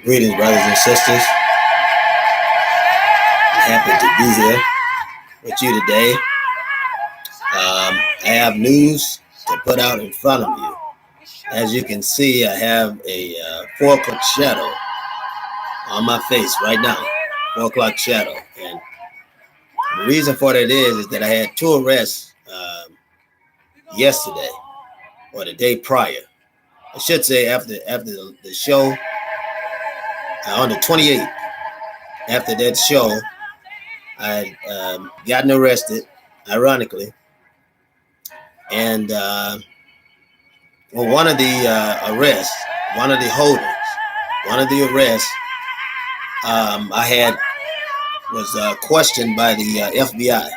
Greetings, brothers and sisters. I'm happy to be here with you today. I have news to put out in front of you. As you can see, I have a 4 o'clock shadow on my face right now. 4 o'clock shadow. And the reason for that is that I had 2 arrests yesterday or the day prior. I should say after the show on the 28th. After that show, I gotten arrested, ironically, and one of the arrests, one of the arrests, I was questioned by the FBI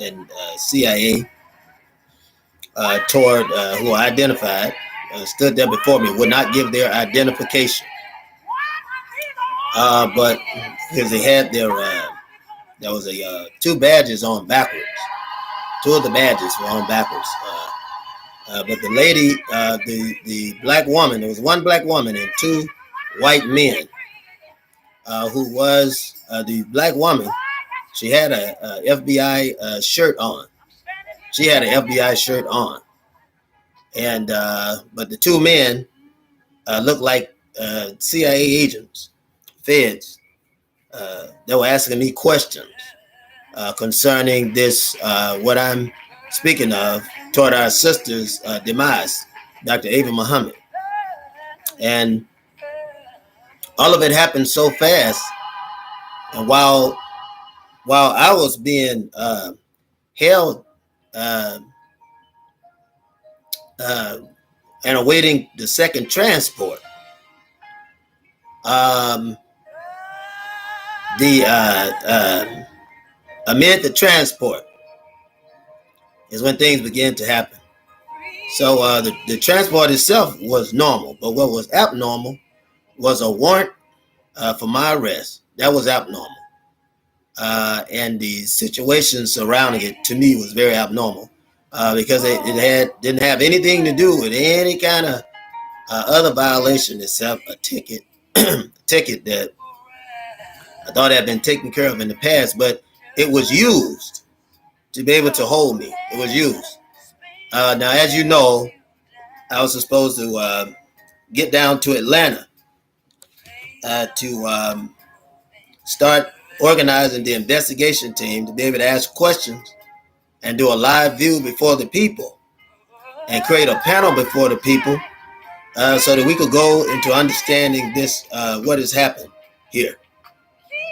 and CIA toward who I identified, stood there before me, would not give their identification. But because they had there was 2 badges on backwards. 2 of the badges were on backwards. But the lady, the black woman, there was 1 black woman and 2 white men. Who was the black woman? She had a FBI shirt on. She had an FBI shirt on, and but the 2 men looked like CIA agents. Feds that were asking me questions concerning this, what I'm speaking of, toward our sister's demise, Dr. Ava Muhammad. And all of it happened so fast. And while I was being held and awaiting the second transport, amid the transport is when things began to happen. So the transport itself was normal, but what was abnormal was a warrant for my arrest. That was abnormal. And the situation surrounding it, to me, was very abnormal because it didn't have anything to do with any kind of other violation except a ticket, ticket that I thought had been taken care of in the past, but it was used to be able to hold me. It was used. Now, as you know, I was supposed to get down to Atlanta to start organizing the investigation team to be able to ask questions and do a live view before the people and create a panel before the people so that we could go into understanding this, what has happened here.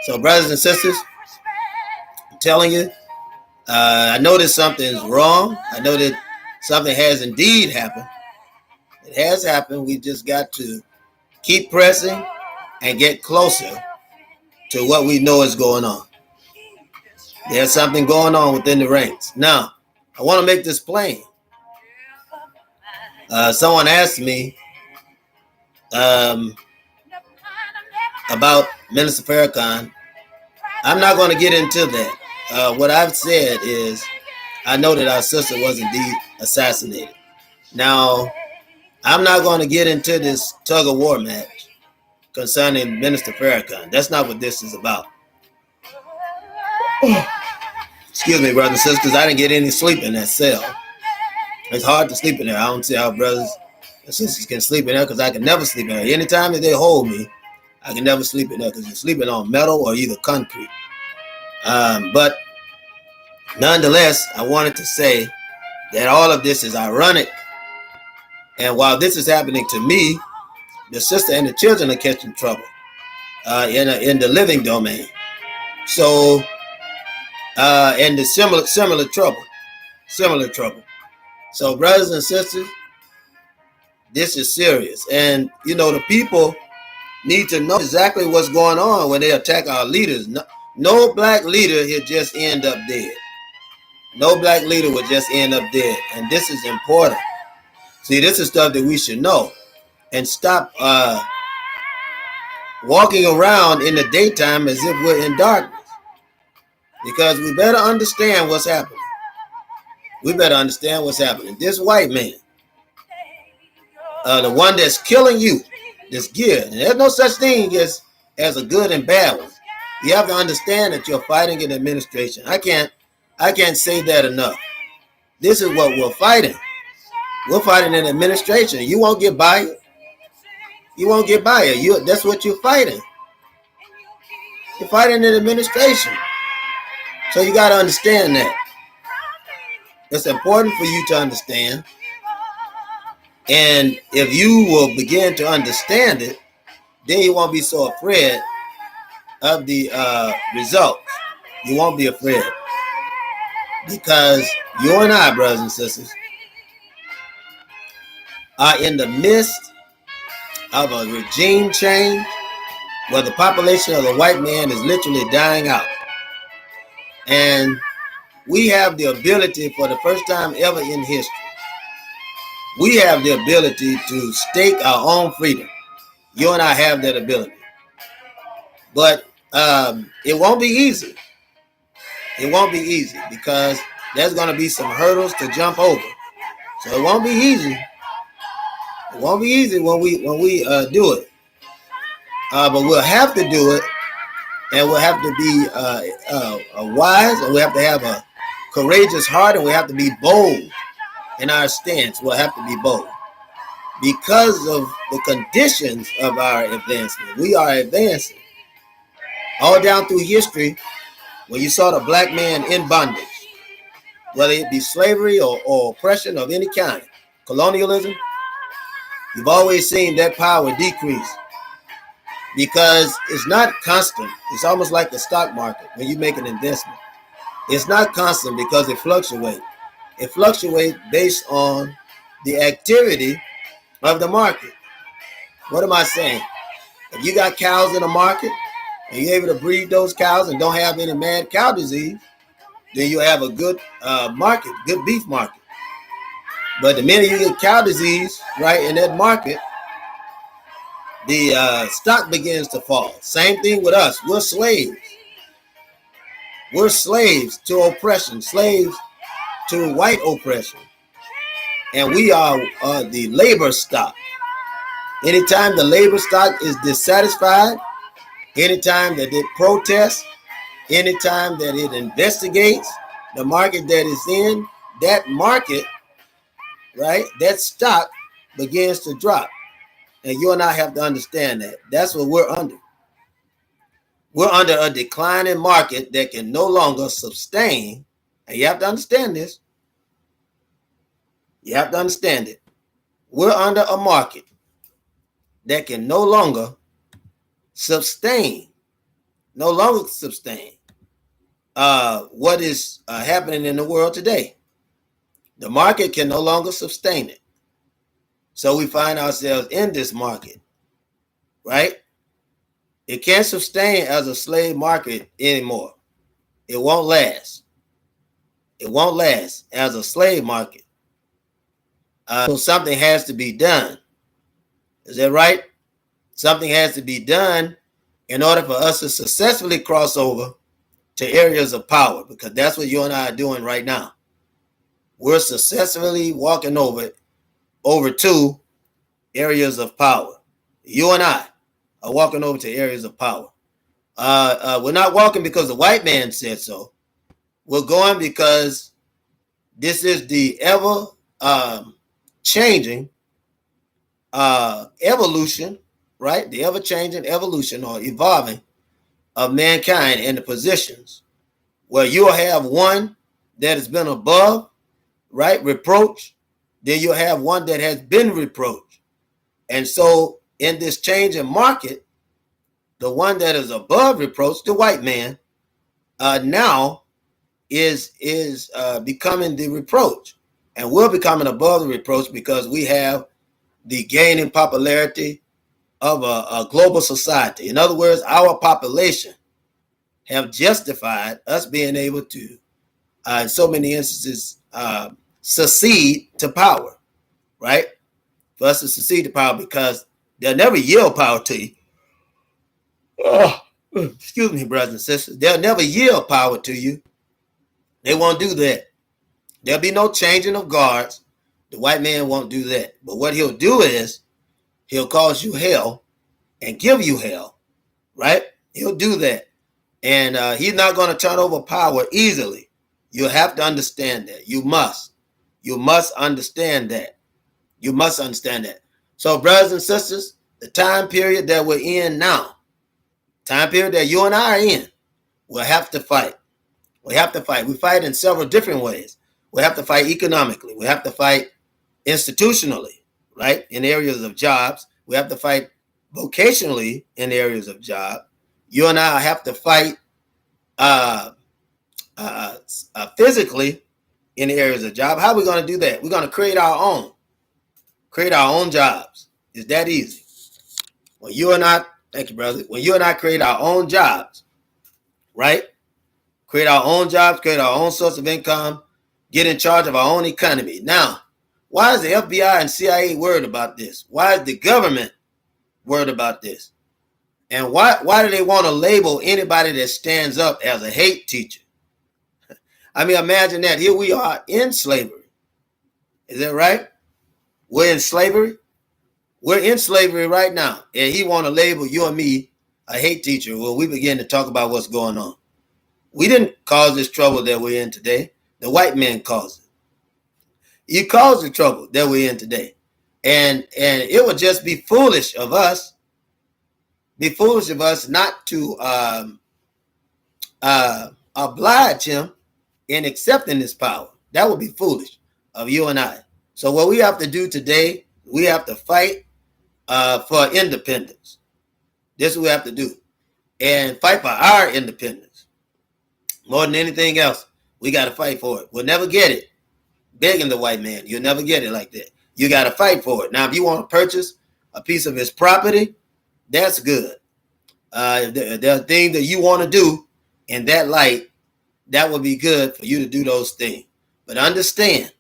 So, brothers and sisters, I'm telling you, I know that something's wrong. I know that something has indeed happened. It has happened. We just got to keep pressing and get closer to what we know is going on. There's something going on within the ranks. Now, I want to make this plain. Someone asked me about Minister Farrakhan. I'm not going to get into that. What I've said is I know that our sister was indeed assassinated. Now, I'm not going to get into this tug of war match concerning Minister Farrakhan. That's not what this is about. Excuse me, brothers and sisters. I didn't get any sleep in that cell. It's hard to sleep in there. I don't see how brothers and sisters can sleep in there because I can never sleep in there. Anytime that they hold me, I can never sleep in there because you're sleeping on metal or either concrete. But nonetheless, I wanted to say that all of this is ironic. And while this is happening to me, the sister and the children are catching trouble in the living domain. So, and the similar trouble. So, brothers and sisters, this is serious. And, you know, the people need to know exactly what's going on when they attack our leaders. No black leader here just end up dead. No black leader would just end up dead. And this is important. See, this is stuff that we should know. And stop walking around in the daytime as if we're in darkness. Because we better understand what's happening. This white man, the one that's killing you, that's good. And there's no such thing as a good and bad one. You have to understand that you're fighting an administration. I can't say that enough. This is what we're fighting. We're fighting an administration. You won't get by it. You won't get by it. That's what you're fighting. You're fighting an administration. So you got to understand that. It's important for you to understand. And if you will begin to understand it, then you won't be so afraid of the results. You won't be afraid. Because you and I, brothers and sisters, are in the midst of a regime change where the population of the white man is literally dying out. And we have the ability, for the first time ever in history, we have the ability to stake our own freedom. You and I have that ability. But it won't be easy. It won't be easy because there's going to be some hurdles to jump over. So it won't be easy. It won't be easy when we do it. But we'll have to do it, and we'll have to be wise, and we have to have a courageous heart, and we have to be bold in our stance. We'll have to be bold because of the conditions of our advancement. We are advancing all down through history. When you saw the black man in bondage, whether it be slavery or oppression of any kind, colonialism, you've always seen that power decrease because it's not constant. It's almost like the stock market when you make an investment. It's not constant because it fluctuates. It fluctuates based on the activity of the market. What am I saying? If you got cows in the market and you're able to breed those cows and don't have any mad cow disease, then you have a good market, good beef market. But the minute you get cow disease, right, in that market, the stock begins to fall. Same thing with us. We're slaves. We're slaves to oppression, slaves to white oppression. And we are the labor stock. Anytime the labor stock is dissatisfied, anytime that it protests, anytime that it investigates the market that it's in, that market, right, that stock begins to drop. And you and I have to understand that. That's what we're under. We're under a declining market that can no longer sustain. And you have to understand this. You have to understand it. We're under a market that can no longer sustain what is happening in the world today. The market can no longer sustain it. So we find ourselves in this market, right? It can't sustain as a slave market anymore. It won't last. It won't last as a slave market. So something has to be done. Is that right? Something has to be done in order for us to successfully cross over to areas of power, because that's what you and I are doing right now. We're successfully walking over to areas of power. You and I are walking over to areas of power. We're not walking because the white man said so. We're going because this is the ever changing evolution, right? The ever changing evolution or evolving of mankind in the positions where you'll have one that has been above, right, reproach, then you'll have one that has been reproached. And so in this changing market, the one that is above reproach, the white man, now is becoming the reproach. And we're becoming above the reproach because we have the gaining popularity of a global society. In other words, our population have justified us being able to, in so many instances, succeed to power, right? For us to succeed to power, because they'll never yield power to you. Oh, excuse me, brothers and sisters. They'll never yield power to you. They won't do that. There'll be no changing of guards. The white man won't do that. But what he'll do is He'll cause you hell and give you hell, right? He'll do that. And he's not going to turn over power easily. You have to understand that. You must. You must understand that. You must understand that. So, brothers and sisters, the time period that we're in now, time period that you and I are in, we'll have to fight. We have to fight. We fight in several different ways. We have to fight economically. We have to fight institutionally, right? In areas of jobs. We have to fight vocationally in areas of job. You and I have to fight physically in the areas of job. How are we going to do that? We're going to create our own jobs. It's that easy. When you and I, thank you, brother. When you and I create our own jobs, right? Create our own jobs, create our own source of income, get in charge of our own economy. Now, why is the FBI and CIA worried about this? Why is the government worried about this? And why do they want to label anybody that stands up as a hate teacher? I mean, imagine that. Here we are in slavery. Is that right? We're in slavery. We're in slavery right now. And he want to label you and me a hate teacher when we begin to talk about what's going on. We didn't cause this trouble that we're in today. The white man caused it. You caused the trouble that we're in today. And it would just be foolish of us not to oblige him in accepting this power. That would be foolish of you and I. So what we have to do today, we have to fight for independence. This is what we have to do. And fight for our independence. More than anything else, we got to fight for it. We'll never get it begging the white man. You'll never get it like that. You got to fight for it. Now, if you want to purchase a piece of his property, that's good. There are things that you want to do in that light, that would be good for you to do those things. But understand,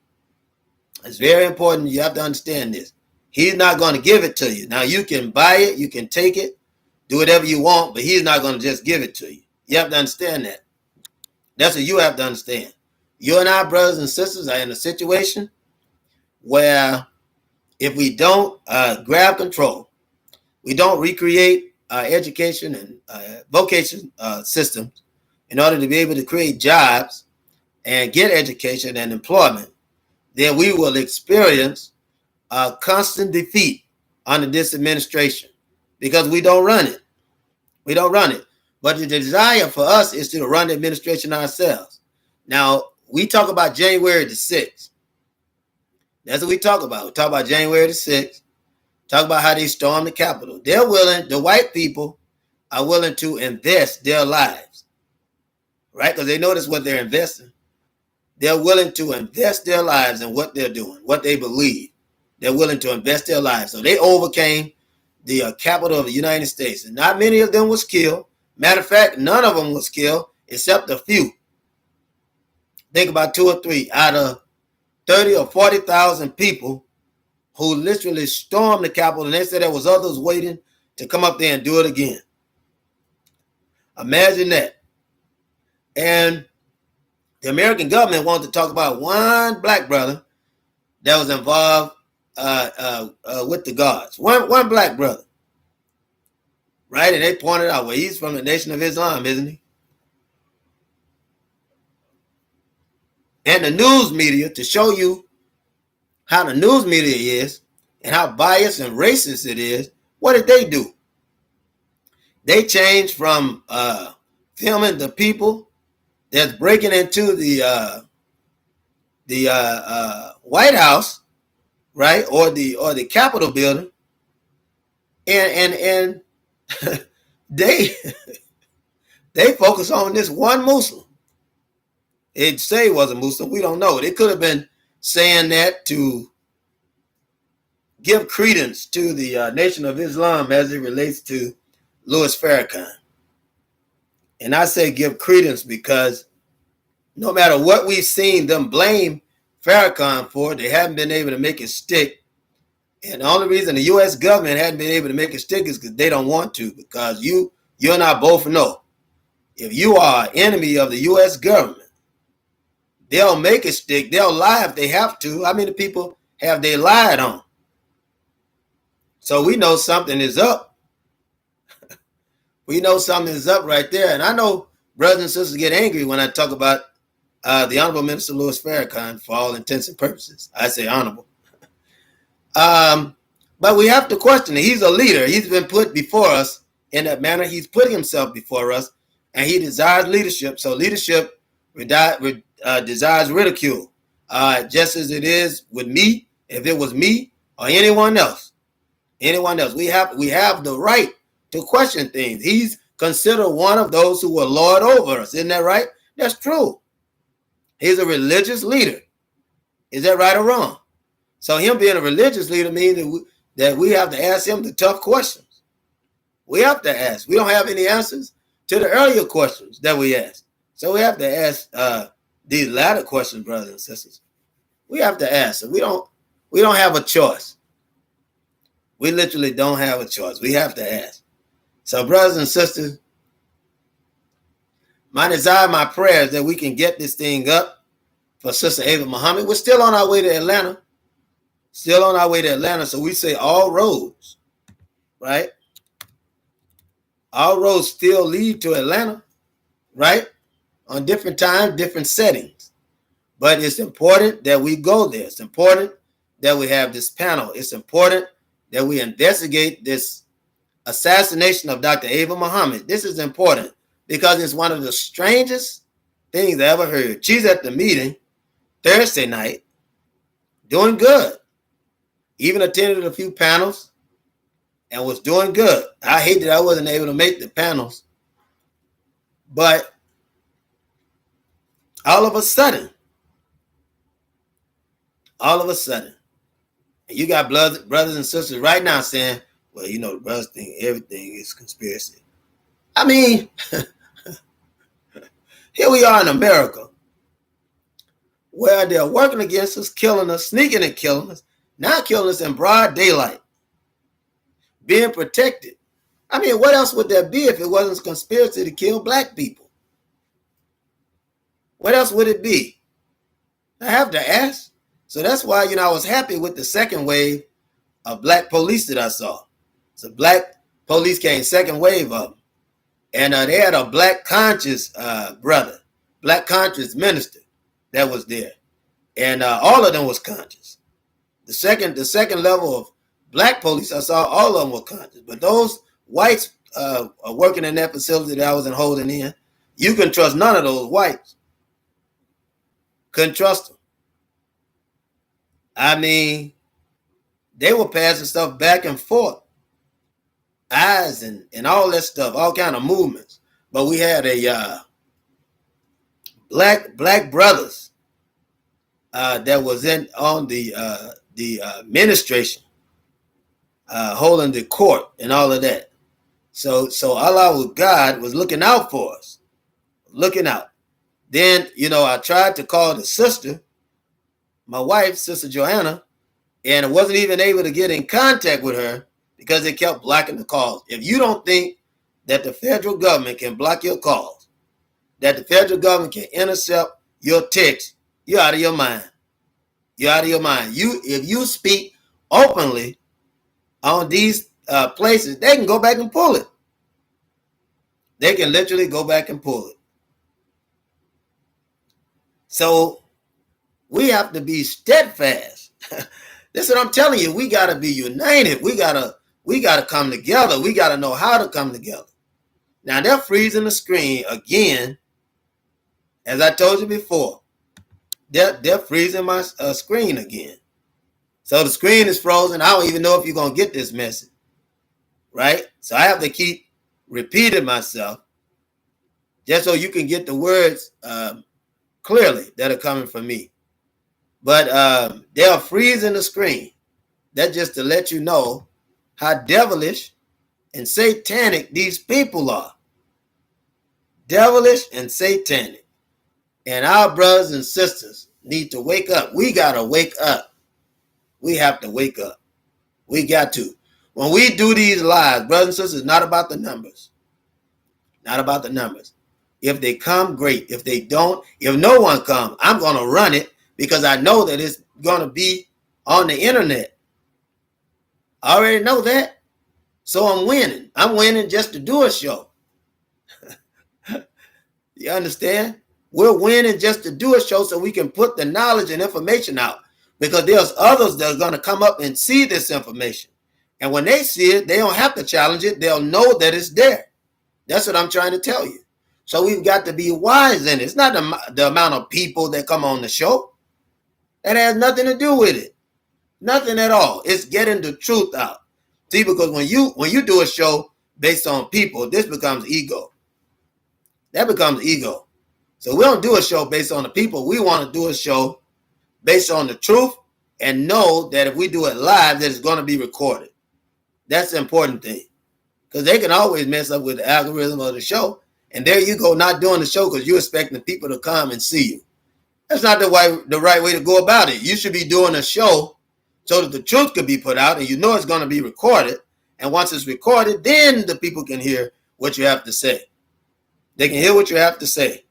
it's very important. You have to understand this. He's not going to give it to you. Now, you can buy it, you can take it, do whatever you want, but he's not going to just give it to you. You have to understand that. That's what you have to understand. You and I, brothers and sisters, are in a situation where if we don't grab control, we don't recreate our education and vocation systems in order to be able to create jobs and get education and employment, then we will experience a constant defeat under this administration because we don't run it. We don't run it. But the desire for us is to run the administration ourselves. Now, we talk about January the 6th. That's what we talk about. We talk about January the 6th. Talk about how they stormed the Capitol. They're willing, the white people are willing to invest their lives, right? Because they know that's what they're investing. They're willing to invest their lives in what they're doing, what they believe. They're willing to invest their lives. So they overcame the Capitol of the United States. And not many of them was killed. Matter of fact, none of them was killed except a few. Think about 2 or 3 out of 30 or 40,000 people who literally stormed the Capitol, and they said there was others waiting to come up there and do it again. Imagine that. And the American government wanted to talk about one black brother that was involved with the guards. One black brother. Right? And they pointed out, well, he's from the Nation of Islam, isn't he? And the news media, to show you how the news media is and how biased and racist it is, what did they do? They changed from filming the people that's breaking into the White House, right, or the Capitol building, and they focus on this one Muslim. It say it was a Muslim. We don't know. They could have been saying that to give credence to the Nation of Islam as it relates to Louis Farrakhan. And I say give credence because no matter what we've seen them blame Farrakhan for, they haven't been able to make it stick. And the only reason the U.S. government hadn't been able to make it stick is because they don't want to. Because you and I both know, if you are an enemy of the U.S. government, they'll make it stick. They'll lie if they have to. How many people have they lied on? So we know something is up. We know something is up right there. And I know brothers and sisters get angry when I talk about the Honorable Minister Louis Farrakhan for all intents and purposes. I say honorable. But we have to question it. He's a leader. He's been put before us in that manner. He's putting himself before us, and he desires leadership. So leadership desires ridicule, just as it is with me. If it was me or anyone else, we have the right to question things. He's considered one of those who will lord over us. Isn't that right? That's true. He's a religious leader. Is that right or wrong? So him being a religious leader means that we have to ask him the tough questions. We have to ask. We don't have any answers to the earlier questions that we asked. So we have to ask these latter questions, brothers and sisters. We have to ask. We don't have a choice. We literally don't have a choice. We have to ask. So, brothers and sisters, my desire, my prayer is that we can get this thing up for Sister Ava Muhammad. We're still on our way to Atlanta. So we say all roads, right? All roads still lead to Atlanta, right? On different times, different settings. But it's important that we go there. It's important that we have this panel. It's important that we investigate this assassination of Dr. Ava Muhammad. This is important because it's one of the strangest things I ever heard. She's at the meeting Thursday night, doing good. Even attended a few panels and was doing good. I hate that I wasn't able to make the panels. But all of a sudden, you got brothers and sisters right now saying, well, you know, the brothers think everything is conspiracy. I mean, here we are in America where they're working against us, killing us, sneaking and killing us, now killing us in broad daylight, being protected. I mean, what else would there be if it wasn't a conspiracy to kill black people? What else would it be? I have to ask. So that's why, I was happy with the second wave of black police that I saw. So black police came, second wave of them. And they had a black conscious brother, black conscious minister that was there. And all of them was conscious. The second level of black police, I saw all of them were conscious. But those whites working in that facility that I was holding in, you can trust none of those whites. Couldn't trust them. I mean, they were passing stuff back and forth. Eyes and all that stuff, all kind of movements. But we had a black brothers that was on the administration, holding the court and all of that. So Allah God was looking out for us, looking out. Then, I tried to call the sister, my wife, Sister Joanna, and I wasn't even able to get in contact with her because they kept blocking the calls. If you don't think that the federal government can block your calls, that the federal government can intercept your texts, you're out of your mind. You're out of your mind. If you speak openly on these places, they can go back and pull it. They can literally go back and pull it. So we have to be steadfast. This is what I'm telling you. We got to be united. We gotta come together. We got to know how to come together. Now they're freezing the screen again. As I told you before, they're freezing my screen again. So the screen is frozen. I don't even know if you're going to get this message. Right? So I have to keep repeating myself just so you can get the words clearly that are coming from me. But they are freezing the screen. That's just to let you know how devilish and satanic these people are. Devilish and satanic. And our brothers and sisters need to wake up. We got to wake up. We have to wake up. We got to. When we do these lives, brothers and sisters, it's not about the numbers. Not about the numbers. If they come, great. If they don't, if no one comes, I'm going to run it because I know that it's going to be on the internet. I already know that. So I'm winning. I'm winning just to do a show. You understand? We're winning just to do a show so we can put the knowledge and information out. Because there's others that are going to come up and see this information. And when they see it, they don't have to challenge it. They'll know that it's there. That's what I'm trying to tell you. So we've got to be wise in it. It's not the amount of people that come on the show. That has nothing to do with it. Nothing at all. It's getting the truth out. See, because when you do a show based on people, this becomes ego. That becomes ego. So we don't do a show based on the people. We want to do a show based on the truth and know that if we do it live, that it's going to be recorded. That's the important thing. Because they can always mess up with the algorithm of the show. And there you go, not doing the show because you're expecting people to come and see you. That's not the right way to go about it. You should be doing a show so that the truth could be put out and you know it's going to be recorded. And once it's recorded, then the people can hear what you have to say. They can hear what you have to say.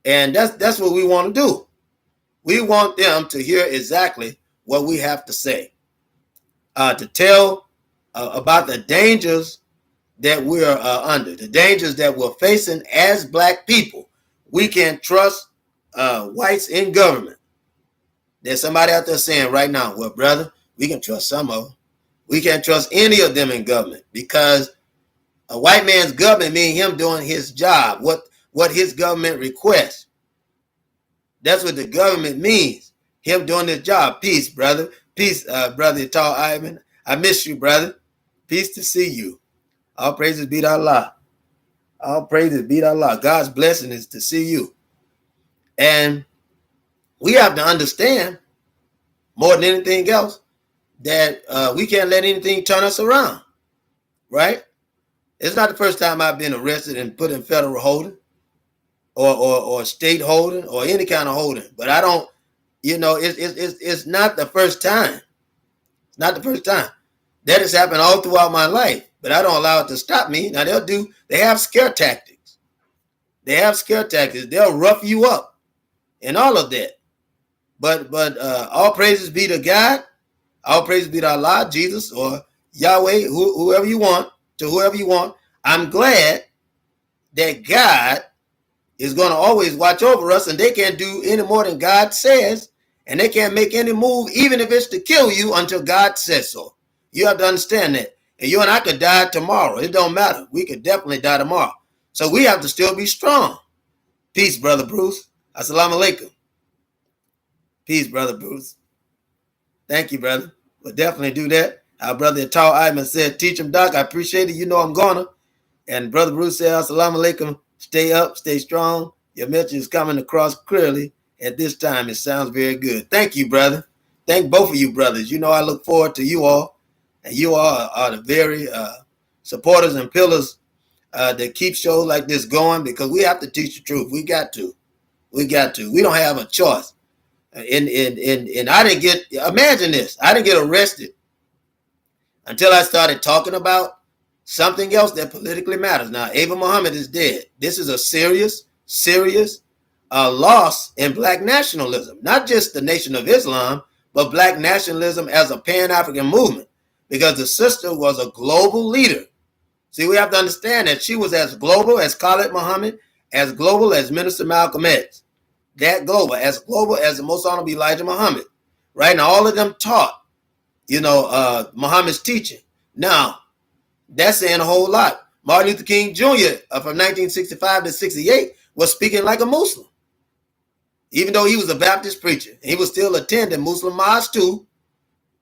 And that's what we want to do. We want them to hear exactly what we have to say. To tell about the dangers that we're under, the dangers that we're facing as black people. We can't trust whites in government. There's somebody out there saying right now, well, brother, we can trust some of them. We can't trust any of them in government because a white man's government means him doing his job, what his government requests. That's what the government means, him doing his job. Peace, brother. Peace, brother Tall Ivan. I miss you, brother. Peace to see you. All praises be to Allah. All praises be to Allah. God's blessing is to see you. And we have to understand more than anything else that we can't let anything turn us around, right? It's not the first time I've been arrested and put in federal holding or state holding or any kind of holding. But I don't, it's not the first time. It's not the first time. That has happened all throughout my life, but I don't allow it to stop me. Now they have scare tactics. They have scare tactics. They'll rough you up and all of that. But all praises be to God. All praises be to Allah, Jesus, or Yahweh, whoever you want, to whoever you want. I'm glad that God is going to always watch over us, and they can't do any more than God says, and they can't make any move, even if it's to kill you, until God says so. You have to understand that. And you and I could die tomorrow. It don't matter. We could definitely die tomorrow. So we have to still be strong. Peace, Brother Bruce. Assalamu alaikum. Peace, Brother Bruce. Thank you, brother. We'll definitely do that. Our brother Tall Iman said, teach him, Doc. I appreciate it. You know I'm gonna. And Brother Bruce said, Assalamu alaikum. Stay up, stay strong. Your message is coming across clearly. At this time, it sounds very good. Thank you, brother. Thank both of you, brothers. You know I look forward to you all. And you all are the very supporters and pillars that keep shows like this going because we have to teach the truth. We got to. We don't have a choice. And I didn't get, imagine this, I didn't get arrested until I started talking about something else that politically matters. Now, Ava Muhammad is dead. This is a serious loss in black nationalism, not just the Nation of Islam, but black nationalism as a Pan-African movement, because the sister was a global leader. See, we have to understand that she was as global as Khalid Muhammad, as global as Minister Malcolm X. That global as the Most Honorable Elijah Muhammad, right? Now, all of them taught, Muhammad's teaching. Now, that's saying a whole lot. Martin Luther King Jr. From 1965 to 68 was speaking like a Muslim, even though he was a Baptist preacher. He was still attending Muslim mosques too.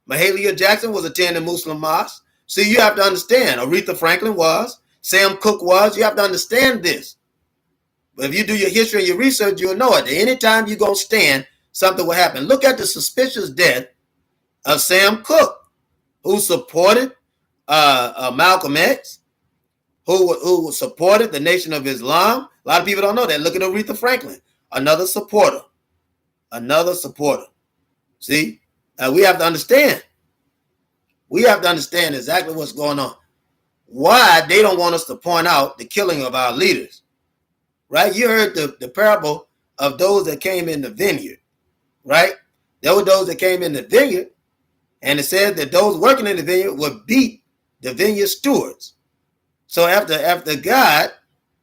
Mahalia Jackson was attending Muslim mosques. See, you have to understand. Aretha Franklin was. Sam Cooke was. You have to understand this. But if you do your history and your research, you'll know it. Anytime you're going to stand, something will happen. Look at the suspicious death of Sam Cooke, who supported Malcolm X, who supported the Nation of Islam. A lot of people don't know that. Look at Aretha Franklin, another supporter. See, we have to understand. We have to understand exactly what's going on. Why they don't want us to point out the killing of our leaders. Right? You heard the parable of those that came in the vineyard, right? There were those that came in the vineyard, And it said that those working in the vineyard would beat the vineyard stewards. So after God,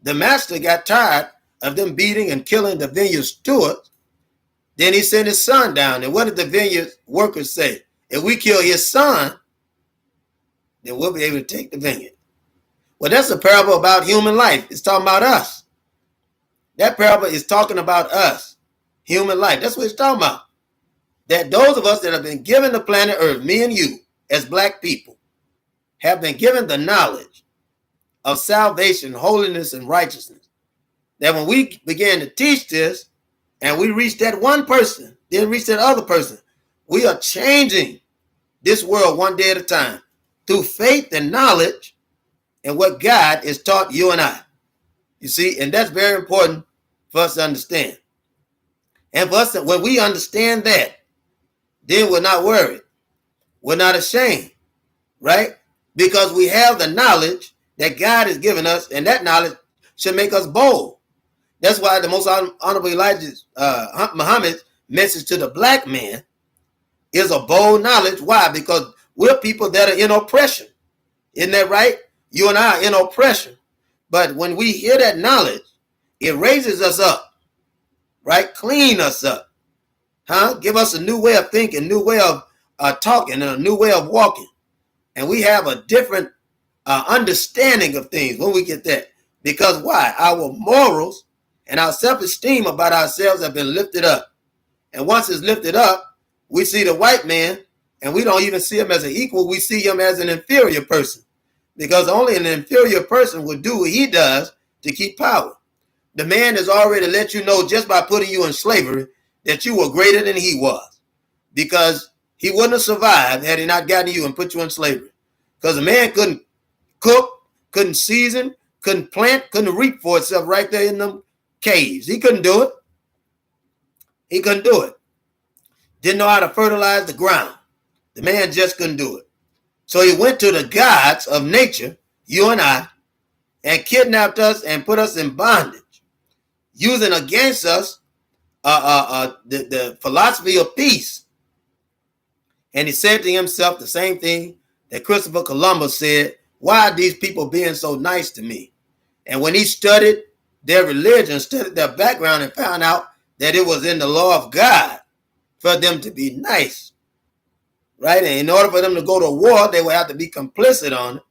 the master, got tired of them beating and killing the vineyard stewards, then he sent his son down. And what did the vineyard workers say? If we kill his son, then we'll be able to take the vineyard. Well, that's a parable about human life. It's talking about us. That parable is talking about us, human life. That's what it's talking about. That those of us that have been given the planet Earth, me and you, as black people, have been given the knowledge of salvation, holiness, and righteousness. That when we began to teach this, and we reach that one person, then reach that other person, we are changing this world one day at a time through faith and knowledge and what God has taught you and I. You see, and that's very important for us to understand. And for us, when we understand that, then we're not worried. We're not ashamed, right? Because we have the knowledge that God has given us, and that knowledge should make us bold. That's why the most honorable Elijah Muhammad's message to the black man is a bold knowledge. Why? Because we're people that are in oppression. Isn't that right? You and I are in oppression. But when we hear that knowledge, it raises us up, right? Clean us up, give us a new way of thinking, new way of talking, and a new way of walking. And we have a different understanding of things when we get that. Because why? Our morals and our self-esteem about ourselves have been lifted up. And once it's lifted up, we see the white man, and we don't even see him as an equal. We see him as an inferior person. Because only an inferior person would do what he does to keep power. The man has already let you know, just by putting you in slavery, that you were greater than he was. Because he wouldn't have survived had he not gotten you and put you in slavery. Because a man couldn't cook, couldn't season, couldn't plant, couldn't reap for itself right there in them caves. He couldn't do it. He couldn't do it. Didn't know how to fertilize the ground. The man just couldn't do it. So he went to the gods of nature, you and I, and kidnapped us and put us in bondage, using against us the philosophy of peace. And he said to himself the same thing that Christopher Columbus said, why are these people being so nice to me? And when he studied their religion, studied their background, and found out that it was in the law of God for them to be nice, right? And in order for them to go to war, they would have to be complicit on it.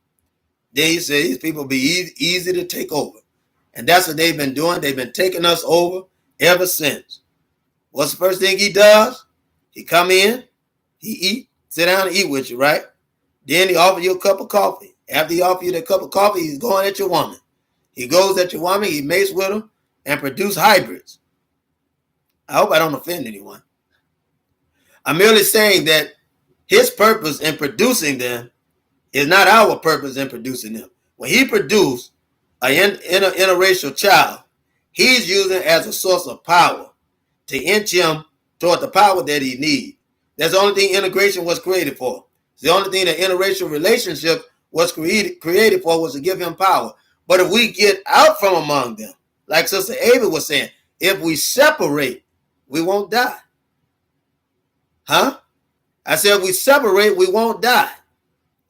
Then he said these people be easy to take over. And that's what they've been doing. They've been taking us over ever since. What's the first thing he does? He come in, he eat, sit down and eat with you, right? Then he offer you a cup of coffee. After he offer you that cup of coffee, he's going at your woman. He goes at your woman, he mates with her, and produce hybrids. I hope I don't offend anyone. I'm merely saying that his purpose in producing them is not our purpose in producing them. When he produced an interracial child, he's using it as a source of power to inch him toward the power that he needs. That's the only thing integration was created for. It's the only thing that interracial relationship was created for, was to give him power. But if we get out from among them, like Sister Ava was saying, if we separate, we won't die. I said if we separate, we won't die.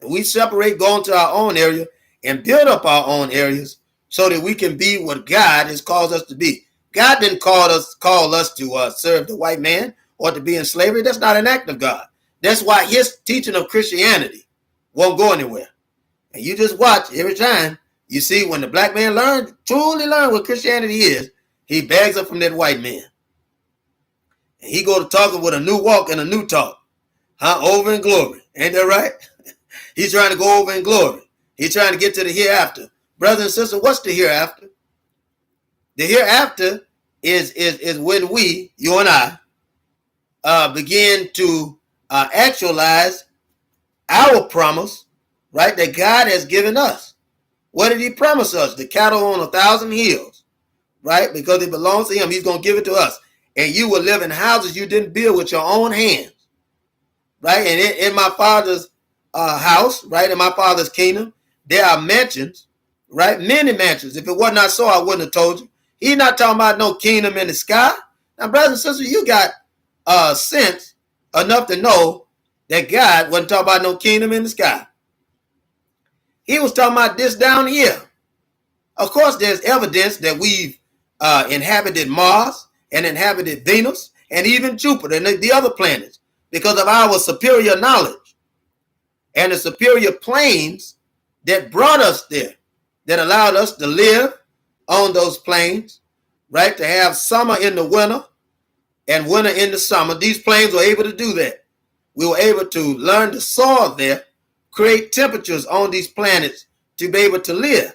If we separate, go into our own area and build up our own areas so that we can be what God has called us to be. God didn't call us to serve the white man or to be in slavery. That's not an act of God. That's why his teaching of Christianity won't go anywhere. And you just watch every time you see when the black man truly learn what Christianity is, he begs up from that white man. And he go to talking with a new walk and a new talk. Over in glory. Ain't that right? He's trying to go over in glory. He's trying to get to the hereafter. Brothers and sisters, what's the hereafter? The hereafter is when we, you and I, begin to actualize our promise, right, that God has given us. What did he promise us? The cattle on 1,000 hills, right? Because it belongs to him. He's going to give it to us. And you will live in houses you didn't build with your own hands, right? And in my Father's house, right, in my Father's kingdom, there are mansions, right? Many mansions. If it was not so, I wouldn't have told you. He's not talking about no kingdom in the sky. Now, brothers and sisters, you got sense enough to know that God wasn't talking about no kingdom in the sky. He was talking about this down here. Of course, there's evidence that we've inhabited Mars and inhabited Venus and even Jupiter and the other planets because of our superior knowledge and the superior planes that brought us there, that allowed us to live on those planes, right? To have summer in the winter and winter in the summer. These planes were able to do that. We were able to learn to soar there, create temperatures on these planets to be able to live.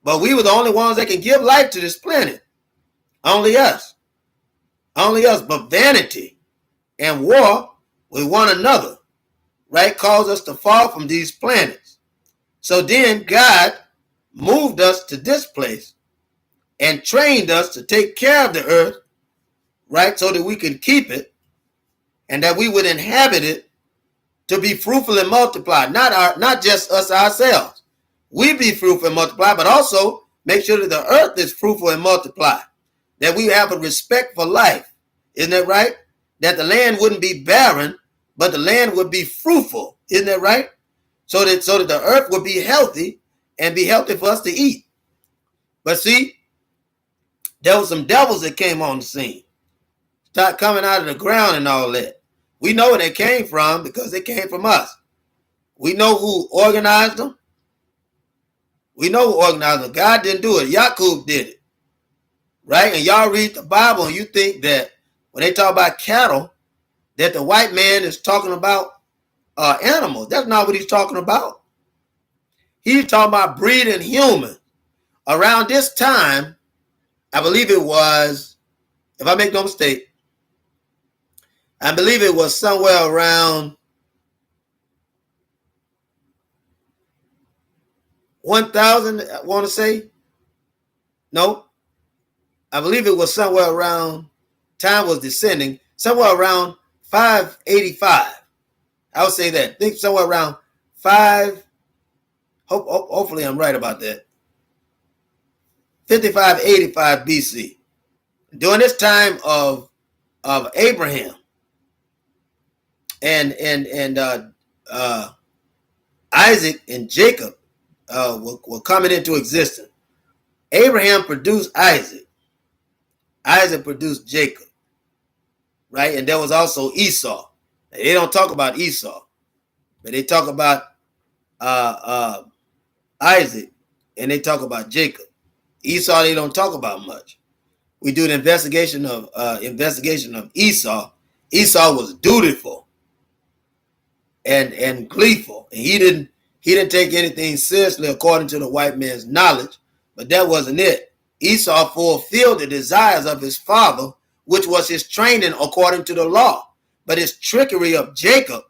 But we were the only ones that can give life to this planet. Only us. Only us. But vanity and war with one another, right, caused us to fall from these planets. So then God moved us to this place and trained us to take care of the earth, right, so that we could keep it and that we would inhabit it to be fruitful and multiply. Not just us ourselves. We be fruitful and multiply, but also make sure that the earth is fruitful and multiply. That we have a respect for life. Isn't that right? That the land wouldn't be barren, but the land would be fruitful. Isn't that right? So that the earth would be healthy and be healthy for us to eat. But see, there were some devils that came on the scene. Start coming out of the ground and all that. We know where they came from because they came from us. We know who organized them. We know who organized them. God didn't do it. Yaqub did it. Right? And y'all read the Bible and you think that when they talk about cattle, that the white man is talking about animals. That's not what he's talking about. He's talking about breeding humans. Around this time, I believe it was, if I make no mistake, I believe it was somewhere around 1,000, I want to say. No, I believe it was somewhere around, time was descending, somewhere around 585. I would say that. I think somewhere around 5, hopefully I'm right about that. 5585 BC. During this time of Abraham and Isaac and Jacob were coming into existence. Abraham produced Isaac. Isaac produced Jacob. Right? And there was also Esau. They don't talk about Esau, but they talk about Isaac and they talk about Jacob. Esau they don't talk about much. We do an investigation of Esau. Esau was dutiful and gleeful, and he didn't take anything seriously according to the white man's knowledge. But that wasn't it. Esau fulfilled the desires of his father, which was his training according to the law. But his trickery of Jacob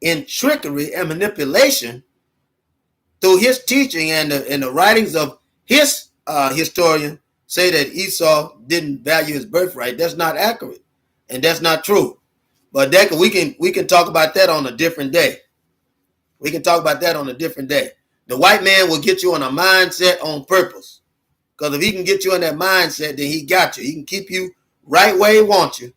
in trickery and manipulation through his teaching and the writings of his historian say that Esau didn't value his birthright. That's not accurate, and that's not true. But that we can talk about that on a different day. We can talk about that on a different day. The white man will get you on a mindset on purpose, because if he can get you in that mindset, then he got you. He can keep you right where he wants you,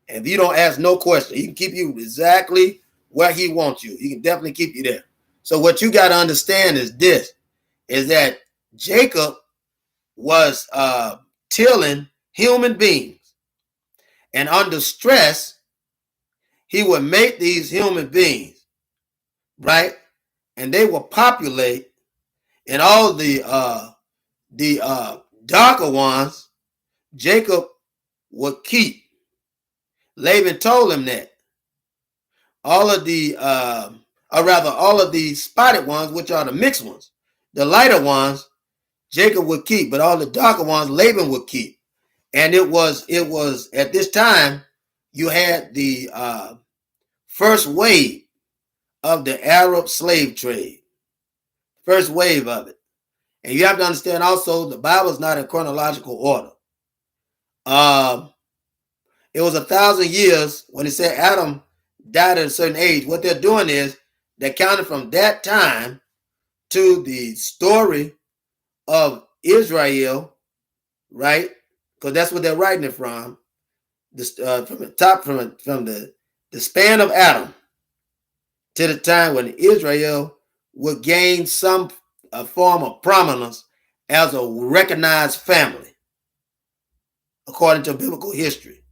and if you don't ask no question, he can keep you exactly where he wants you. He can definitely keep you there. So what you got to understand is this: is that Jacob was tilling human beings, and under stress, he would make these human beings, right? And they will populate, and all the darker ones, Jacob would keep. Laban told him that all of the, all of the spotted ones, which are the mixed ones, the lighter ones, Jacob would keep, but all the darker ones, Laban would keep. And it was at this time you had the first wave of the Arab slave trade, first wave of it. And you have to understand also the Bible is not in chronological order. It was 1,000 years when it said Adam died at a certain age. What they're doing is they're counting from that time to the story of Israel, right? Because that's what they're writing it from. From the top, from the the span of Adam to the time when Israel would gain some form of prominence as a recognized family, according to biblical history.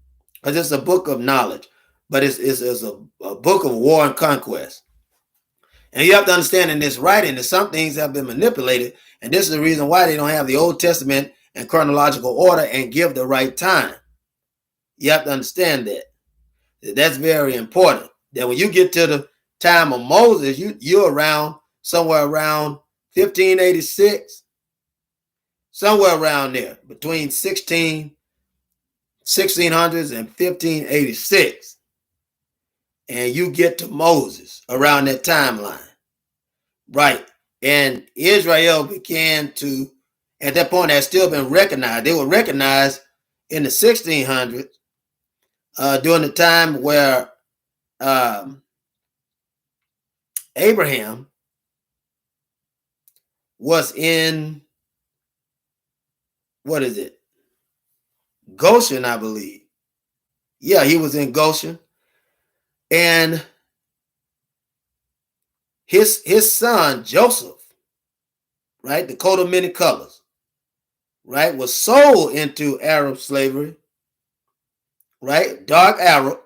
Because it's a book of knowledge, but it's a book of war and conquest. And you have to understand in this writing that some things have been manipulated, and this is the reason why they don't have the Old Testament in chronological order and give the right time. You have to understand that. That's very important. That when you get to the time of Moses, you're around somewhere around 1586, somewhere around there, between 1600s and 1586. And you get to Moses around that timeline. Right. And Israel began to, at that point, had still been recognized. They were recognized in the 1600s during the time where Abraham was in, what is it? Goshen, I believe. Yeah, he was in Goshen. And his son, Joseph, right, the coat of many colors, right, was sold into Arab slavery, right, dark Arab,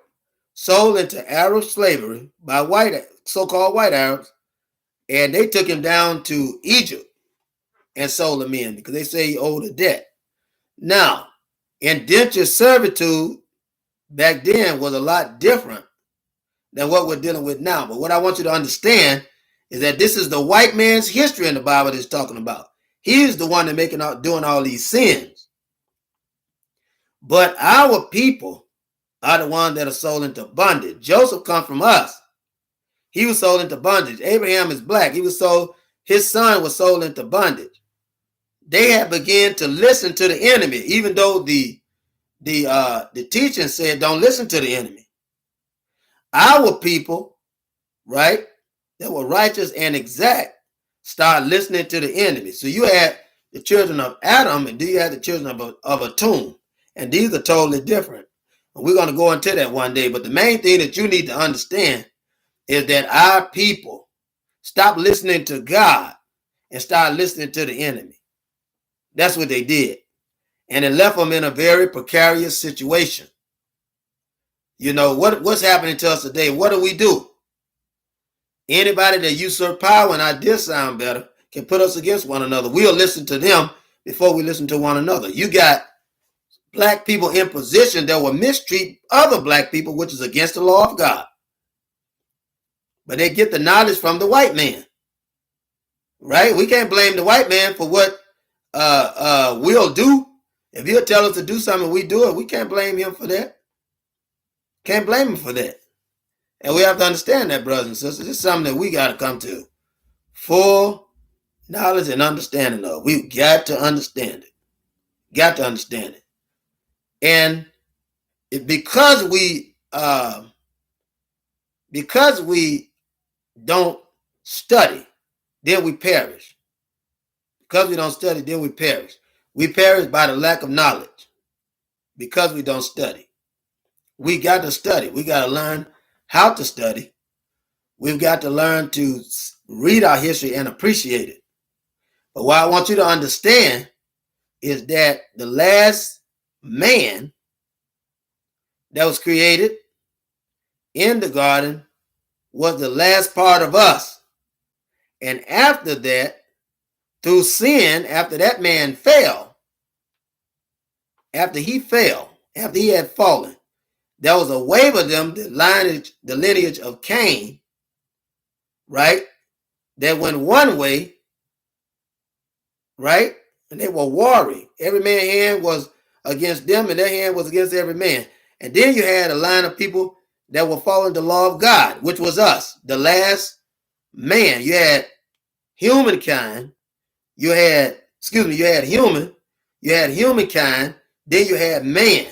sold into Arab slavery by so-called white Arabs, and they took him down to Egypt and sold him in because they say he owed a debt. Now, indentured servitude back then was a lot different than what we're dealing with now. But what I want you to understand is that this is the white man's history in the Bible that's talking about. He is the one that doing all these sins. But our people are the ones that are sold into bondage. Joseph comes from us. He was sold into bondage. Abraham is black. His son was sold into bondage. They had begun to listen to the enemy, even though the teaching said don't listen to the enemy. Our people, right, that were righteous and exact, start listening to the enemy. So you had the children of Adam, and then you had the children of Atum, and these are totally different. And we're going to go into that one day. But the main thing that you need to understand is that our people stop listening to God and start listening to the enemy. That's what they did. And it left them in a very precarious situation. You know, what's happening to us today? What do? Anybody that usurp power and ideas sound better can put us against one another. We'll listen to them before we listen to one another. You got black people in position that will mistreat other black people, which is against the law of God. But they get the knowledge from the white man. Right? We can't blame the white man for what we'll do. If he'll tell us to do something, we do it. We can't blame him for that. Can't blame him for that. And we have to understand that, brothers and sisters. It's something that we got to come to full knowledge and understanding of. We've got to understand it. Got to understand it. And because we don't study, then we perish. Because we don't study, then we perish. We perish by the lack of knowledge. Because we don't study. We got to study. We got to learn how to study. We've got to learn to read our history and appreciate it. But what I want you to understand is that the last man that was created in the garden was the last part of us. And after that, through sin, after that man fell, after he had fallen, there was a wave of them, the lineage of Cain, right? That went one way, right? And they were warring. Every man's hand was against them, and their hand was against every man. And then you had a line of people that were following the law of God, which was us, the last man. You had humankind, you had humankind, then you had man.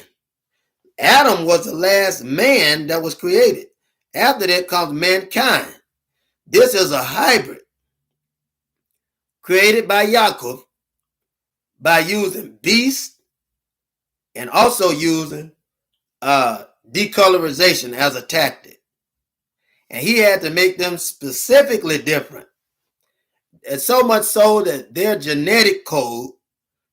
Adam was the last man that was created. After that comes mankind. This is a hybrid created by Yaakov by using beasts and also using decolorization as a tactic. And he had to make them specifically different. And so much so that their genetic code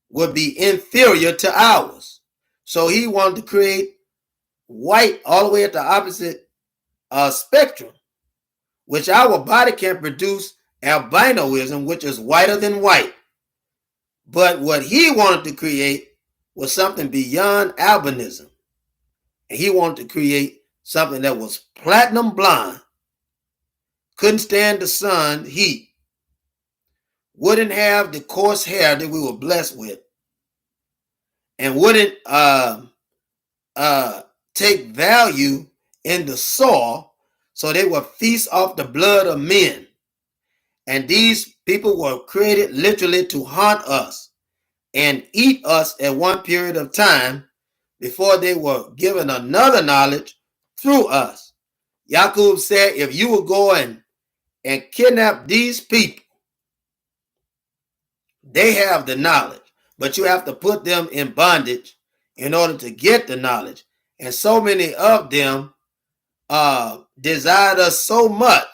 would be inferior to ours. So he wanted to create white all the way at the opposite spectrum, which our body can produce albinoism, which is whiter than white. But what he wanted to create was something beyond albinism. And he wanted to create something that was platinum blonde, couldn't stand the sun heat, wouldn't have the coarse hair that we were blessed with, and wouldn't take value in the soil, so they would feast off the blood of men. And these people were created literally to hunt us and eat us at one period of time before they were given another knowledge through us. Yaqub said, if you will go and kidnap these people, they have the knowledge, but you have to put them in bondage in order to get the knowledge. And so many of them desired us so much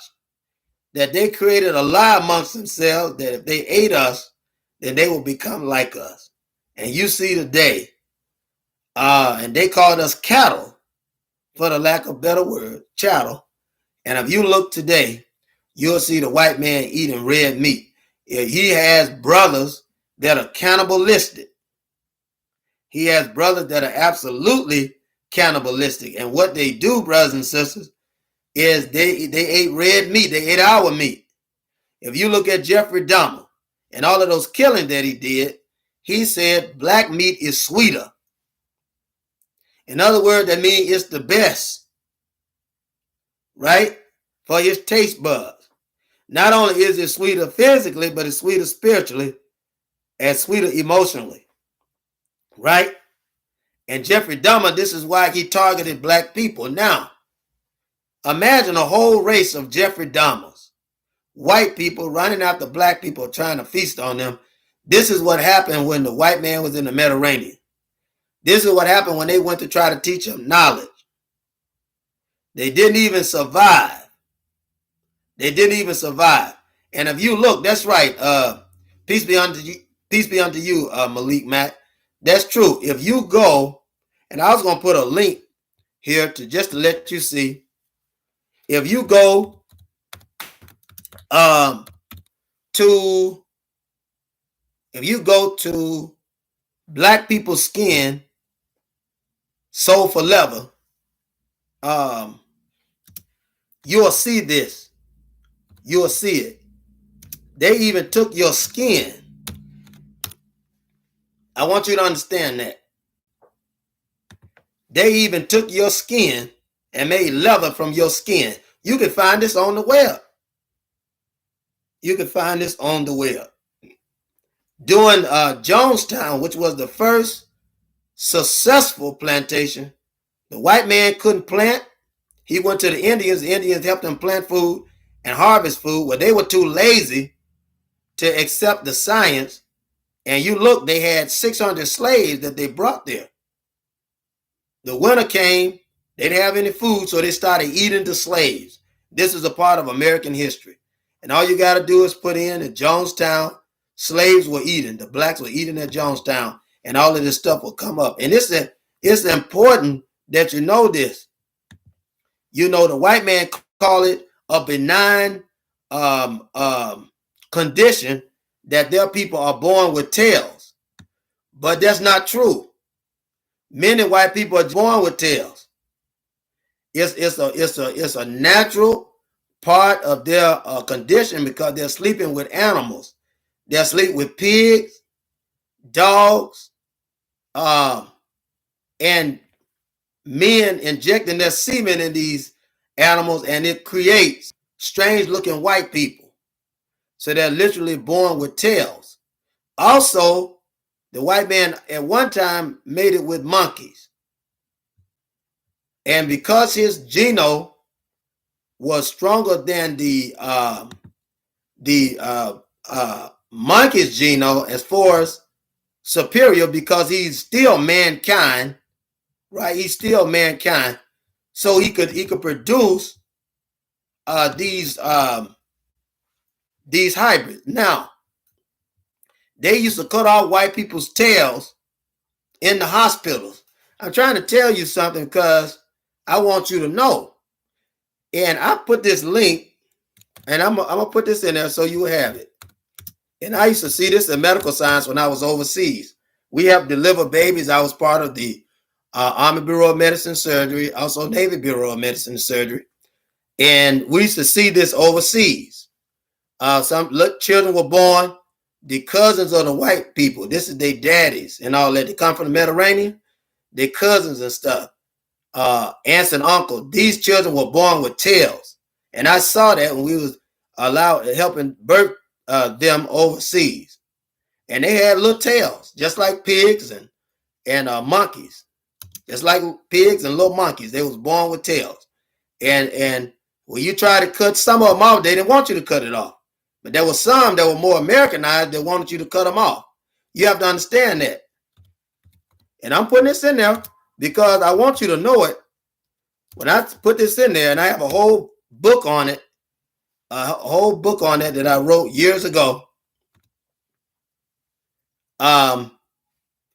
that they created a lie amongst themselves that if they ate us, then they will become like us. And you see today, and they called us cattle, for the lack of a better word, chattel. And if you look today, you'll see the white man eating red meat. He has brothers that are cannibalistic. He has brothers that are absolutely cannibalistic. And what they do, brothers and sisters, is they ate red meat. They ate our meat. If you look at Jeffrey Dahmer and all of those killings that he did, he said black meat is sweeter. In other words, that means it's the best, right? For his taste buds. Not only is it sweeter physically, but it's sweeter spiritually and sweeter emotionally, right? And Jeffrey Dahmer, this is why he targeted black people. Now, imagine a whole race of Jeffrey Dahmers, white people running after black people trying to feast on them. This is what happened when the white man was in the Mediterranean. This is what happened when they went to try to teach them knowledge. They didn't even survive. They didn't even survive. And if you look, that's right. Peace be unto you, Malik Matt. That's true. If you go, and I was going to put a link here just to let you see. If you go to Black People's Skin, Soul for Leather, you'll see this. You'll see it. They even took your skin. I want you to understand that. They even took your skin and made leather from your skin. You can find this on the web. You can find this on the web. During Jonestown, which was the first successful plantation, the white man couldn't plant. He went to the Indians. The Indians helped him plant food and harvest food. Well, they were too lazy to accept the science. And you look, they had 600 slaves that they brought there. The winter came, they didn't have any food, so they started eating the slaves. This is a part of American history. And all you got to do is put in at Jonestown, slaves were eating, the blacks were eating at Jonestown, and all of this stuff will come up. And it's important that you know this. You know, the white man call it a benign condition that their people are born with tails. But that's not true. Many white people are born with tails. It's a natural part of their condition because they're sleeping with animals. They're sleeping with pigs, dogs, and men injecting their semen in these animals, and it creates strange looking white people. So they're literally born with tails. Also, the white man at one time made it with monkeys. And because his genome was stronger than the monkey's genome as far as superior, because he's still mankind, right? He's still mankind. so he could produce these hybrids. Now, they used to cut off white people's tails in the hospitals. I'm trying to tell you something because I want you to know. And I put this link, and I'm gonna put this in there so you have it. And I used to see this in medical science when I was overseas. We have delivered babies. I was part of the Army Bureau of Medicine and Surgery, also Navy Bureau of Medicine and Surgery. And we used to see this overseas. Some children were born, the cousins of the white people. This is their daddies and all that. They come from the Mediterranean, their cousins and stuff, aunts and uncles. These children were born with tails. And I saw that when we was helping birth them overseas. And they had little tails, just like pigs and monkeys. Just like pigs and little monkeys. They was born with tails. And when you try to cut some of them off, they didn't want you to cut it off. But there were some that were more Americanized that wanted you to cut them off. You have to understand that. And I'm putting this in there because I want you to know it. When I put this in there, and I have a whole book on it, that I wrote years ago.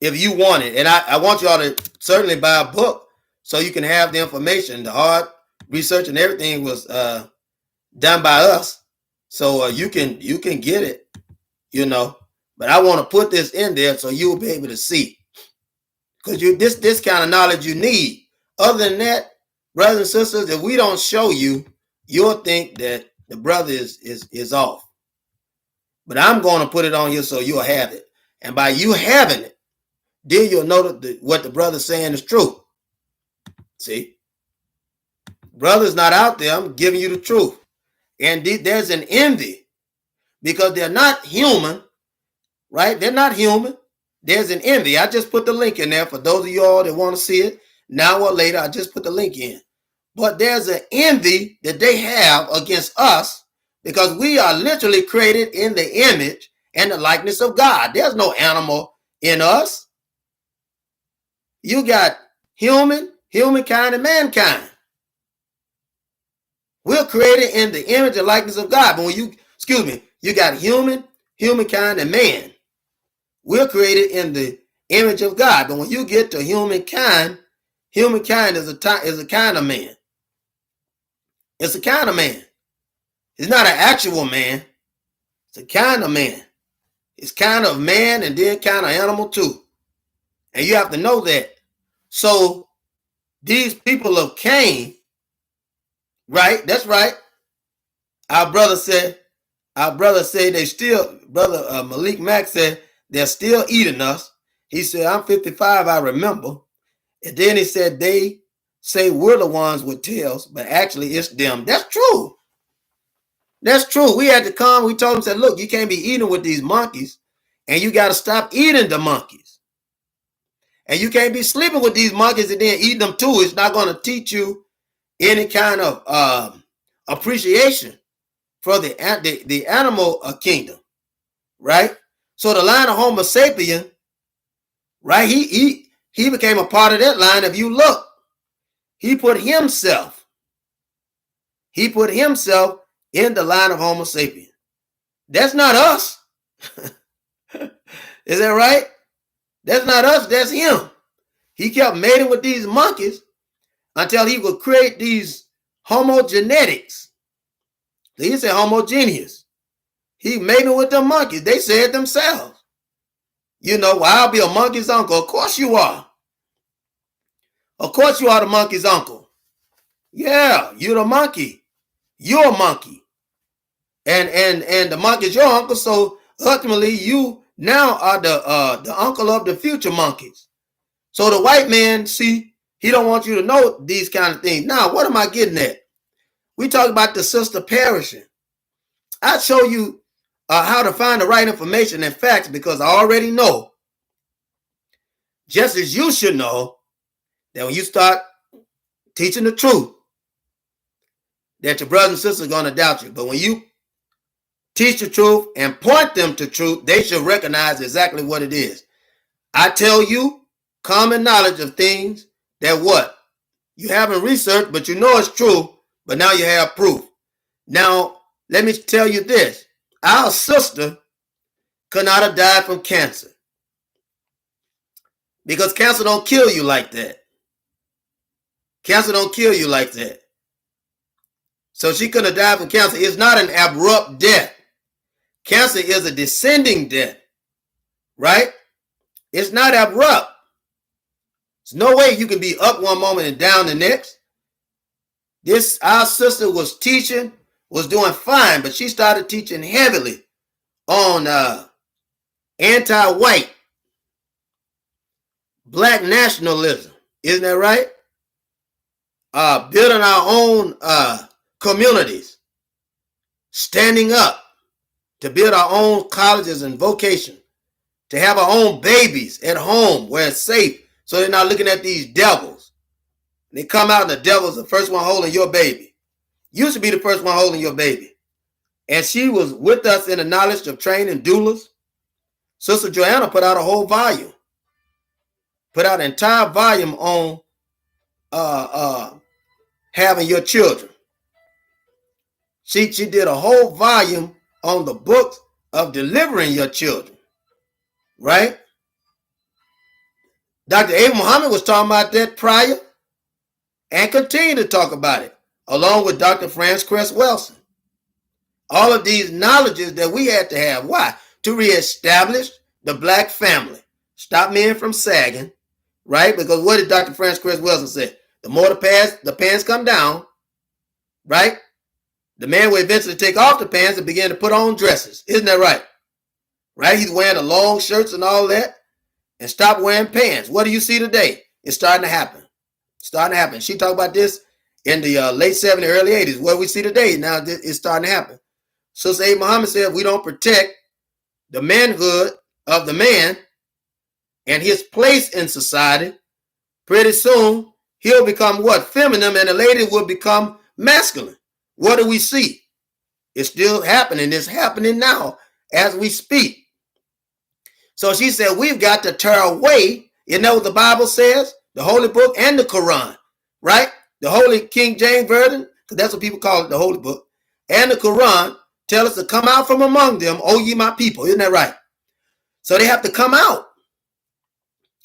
If you want it, and I want y'all to certainly buy a book so you can have the information. The hard research and everything was done by us, so you can get it, But I want to put this in there so you'll be able to see, because this kind of knowledge you need. Other than that, brothers and sisters, if we don't show you, you'll think that the brother is off. But I'm going to put it on you so you'll have it, and by you having it, then you'll know that what the brother's saying is true. See, brother's not out there. I'm giving you the truth. And there's an envy because they're not human, right? They're not human. There's an envy. I just put the link in there for those of y'all that want to see it. Now or later, I just put the link in. But there's an envy that they have against us because we are literally created in the image and the likeness of God. There's no animal in us. You got humankind, and mankind. We're created in the image and likeness of God. But when you got humankind, and man. We're created in the image of God. But when you get to humankind is a kind of man. It's a kind of man. It's not an actual man. It's a kind of man. It's kind of man and then kind of animal too. And you have to know that. So these people of Cain, right? That's right. Our brother said they still, brother Malik Mack said they're still eating us. He said, I'm 55, I remember. And then he said they say we're the ones with tails, but actually it's them. That's true. That's true. We had to come. We told them, said, look, you can't be eating with these monkeys, and you got to stop eating the monkeys. And you can't be sleeping with these monkeys and then eating them too. It's not going to teach you any kind of appreciation for the animal kingdom, right? So the line of Homo sapien, right? He became a part of that line. If you look, he put himself in the line of Homo sapien. That's not us. Is that right? That's not us. That's him. He kept mating with these monkeys until he would create these homogenetics. He said homogeneous. He mated with the monkeys. They said themselves. Well, I'll be a monkey's uncle. Of course you are. Of course you are the monkey's uncle. Yeah, you're the monkey. You're a monkey. And the monkey's your uncle. So ultimately you now are the uncle of the future monkeys. So the white man, see, he don't want you to know these kind of things. Now, what am I getting at? We talk about the sister perishing. I show you how to find the right information and facts because I already know, just as you should know, that when you start teaching the truth, that your brothers and sisters are going to doubt you. But when you teach the truth and point them to truth, they should recognize exactly what it is. I tell you common knowledge of things that what? You haven't researched, but you know it's true, but now you have proof. Now, let me tell you this. Our sister could not have died from cancer because cancer don't kill you like that. Cancer don't kill you like that. So she couldn't have died from cancer. It's not an abrupt death. Cancer is a descending death, right? It's not abrupt. There's no way you can be up one moment and down the next. Our sister was teaching, was doing fine, but she started teaching heavily on anti-white, black nationalism. Isn't that right? Building our own communities, standing up to build our own colleges and vocation, to have our own babies at home where it's safe, so they're not looking at these devils. They come out and the devil's the first one holding your baby. You should be the first one holding your baby. And she was with us in the knowledge of training doulas. Sister Joanna put out a whole volume. Put out an entire volume on having your children. She did a whole volume on the books of delivering your children. Right? Dr. A. Muhammad was talking about that prior and continue to talk about it, along with Dr. Franz Cress Welsing. All of these knowledges that we had to have. Why? To reestablish the black family. Stop men from sagging, right? Because what did Dr. Franz Cress Welsing say? The more the pants come down, right? The man will eventually take off the pants and begin to put on dresses. Isn't that right? Right? He's wearing the long shirts and all that and stop wearing pants. What do you see today? It's starting to happen. Starting to happen. She talked about this in the late 70s, early 80s. What we see today, now it's starting to happen. So Sayyid Muhammad said, if we don't protect the manhood of the man and his place in society, pretty soon he'll become what? Feminine, and the lady will become masculine. What do we see? It's still happening. It's happening now as we speak. So she said, we've got to tear away. You know what the Bible says? The Holy Book and the Quran, right? The Holy King James Version, because that's what people call it, the Holy Book, and the Quran tell us to come out from among them, O ye my people. Isn't that right? So they have to come out.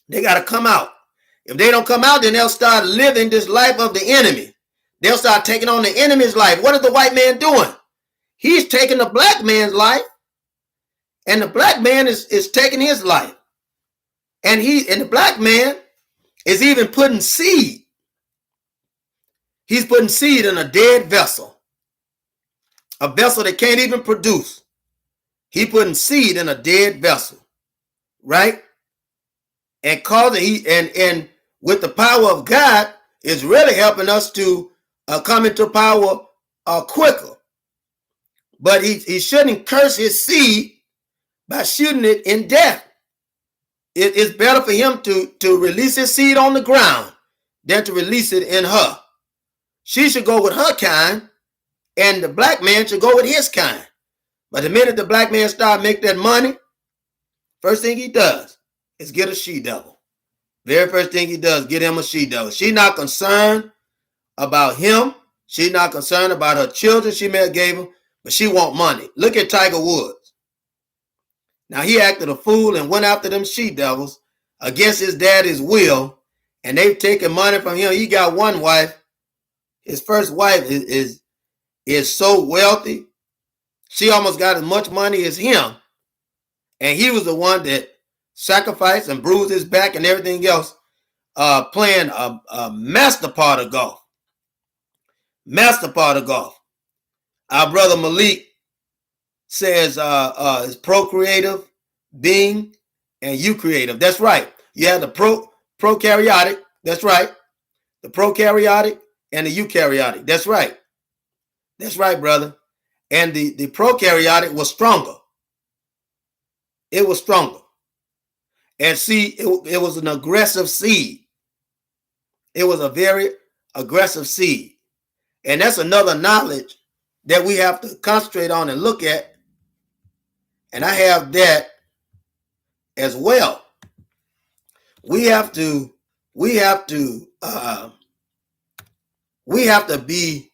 They got to come out. If they don't come out, then they'll start living this life of the enemy. They'll start taking on the enemy's life. What is the white man doing? He's taking the black man's life, and the black man is taking his life. And the black man is even putting seed. He's putting seed in a dead vessel. A vessel that can't even produce. He putting seed in a dead vessel. Right? And and with the power of God, is really helping us to come into power quicker. But he shouldn't curse his seed by shooting it in death. It's better for him to release his seed on the ground than to release it in her. She should go with her kind, and the black man should go with his kind. But the minute the black man starts making that money, first thing he does is get a she-devil. Very first thing he does, get him a she-devil. She's not concerned about him. She's not concerned about her children she may have gave him, but she want money. Look at Tiger Woods. Now, he acted a fool and went after them she-devils against his daddy's will, and they've taken money from him. He got one wife. His first wife is so wealthy. She almost got as much money as him. And he was the one that sacrificed and bruised his back and everything else, playing a master part of golf. Master part of golf. Our brother Malik says is procreative being and eukaryotic. That's right. You have the prokaryotic. That's right. The prokaryotic and the eukaryotic. That's right. That's right, brother. And the prokaryotic was stronger. It was stronger. And see, it was an aggressive seed. It was a very aggressive seed. And that's another knowledge that we have to concentrate on and look at. And I have that as well. We have to we have to be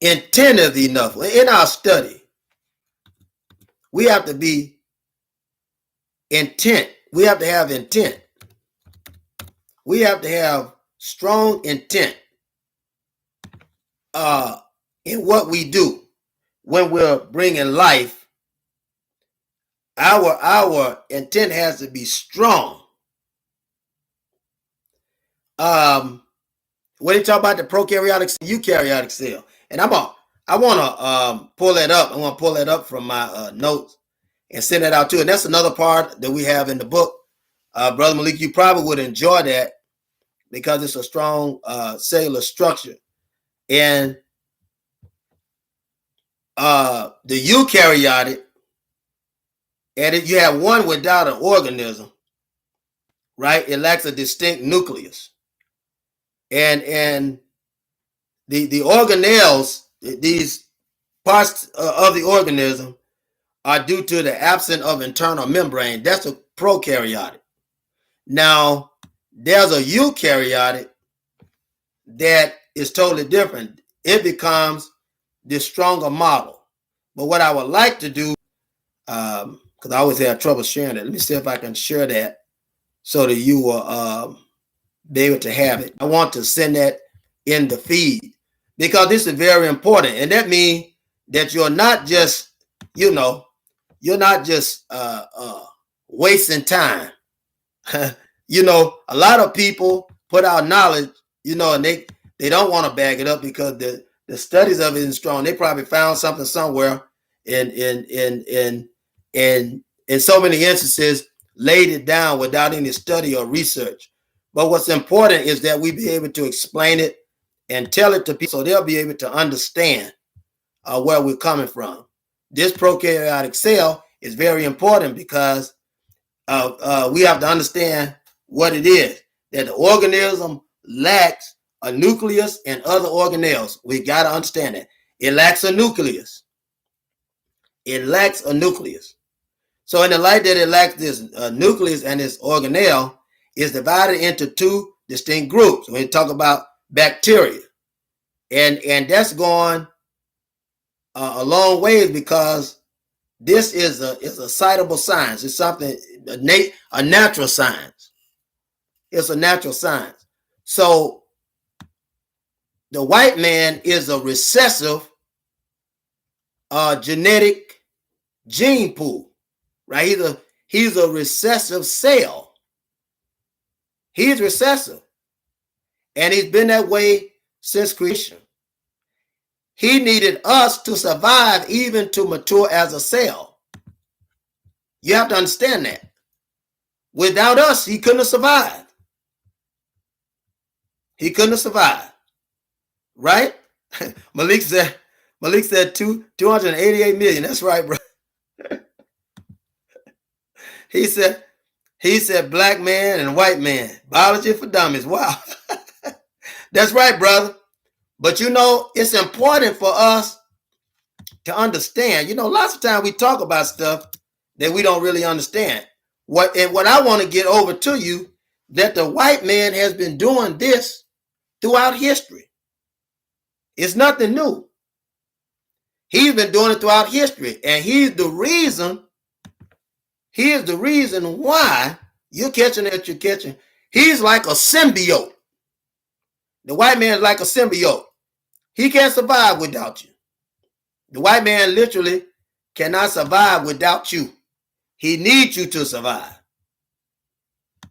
attentive enough in our study. We have to be intent. We have to have intent. We have to have strong intent in what we do when we're bringing life. Our intent has to be strong. When you talk about the prokaryotic, eukaryotic cell, and I want to pull that up. I want to pull that up from my notes and send that out too. And that's another part that we have in the book. Brother Malik, you probably would enjoy that because it's a strong cellular structure. And the eukaryotic, and if you have one without an organism, right? It lacks a distinct nucleus. And the organelles, these parts of the organism, are due to the absence of internal membrane. That's a prokaryotic. Now, there's a eukaryotic that is totally different. It becomes the stronger model. But what I would like to do, because I always have trouble sharing it. Let me see if I can share that so that you will be able to have it. I want to send that in the feed because this is very important. And that means that you're not just, you're not just wasting time. A lot of people put out knowledge, and they don't want to back it up because the studies of it isn't strong. They probably found something somewhere in so many instances laid it down without any study or research. But what's important is that we be able to explain it and tell it to people so they'll be able to understand where we're coming from. This prokaryotic cell is very important because we have to understand what it is, that the organism lacks a nucleus and other organelles. We got to understand that. It lacks a nucleus. It lacks a nucleus. So in the light that it lacks this nucleus and this organelle, is divided into two distinct groups. When you talk about bacteria, and that's going a long ways because this is a citable science. It's something a natural science. It's a natural science. So the white man is a recessive genetic gene pool, right? He's a recessive cell. He's recessive, and he's been that way since creation. He needed us to survive, even to mature as a cell. You have to understand that. Without us, he couldn't have survived. He couldn't have survived, right? Malik said 288 million. That's right, bro. He said black man and white man. Biology for dummies. Wow. That's right, brother. But it's important for us to understand. Lots of times we talk about stuff that we don't really understand. What I want to get over to you, that the white man has been doing this throughout history. It's nothing new. He's been doing it throughout history, and he's the reason why you're catching what you're catching. He's like a symbiote. The white man is like a symbiote. He can't survive without you. The white man literally cannot survive without you. He needs you to survive.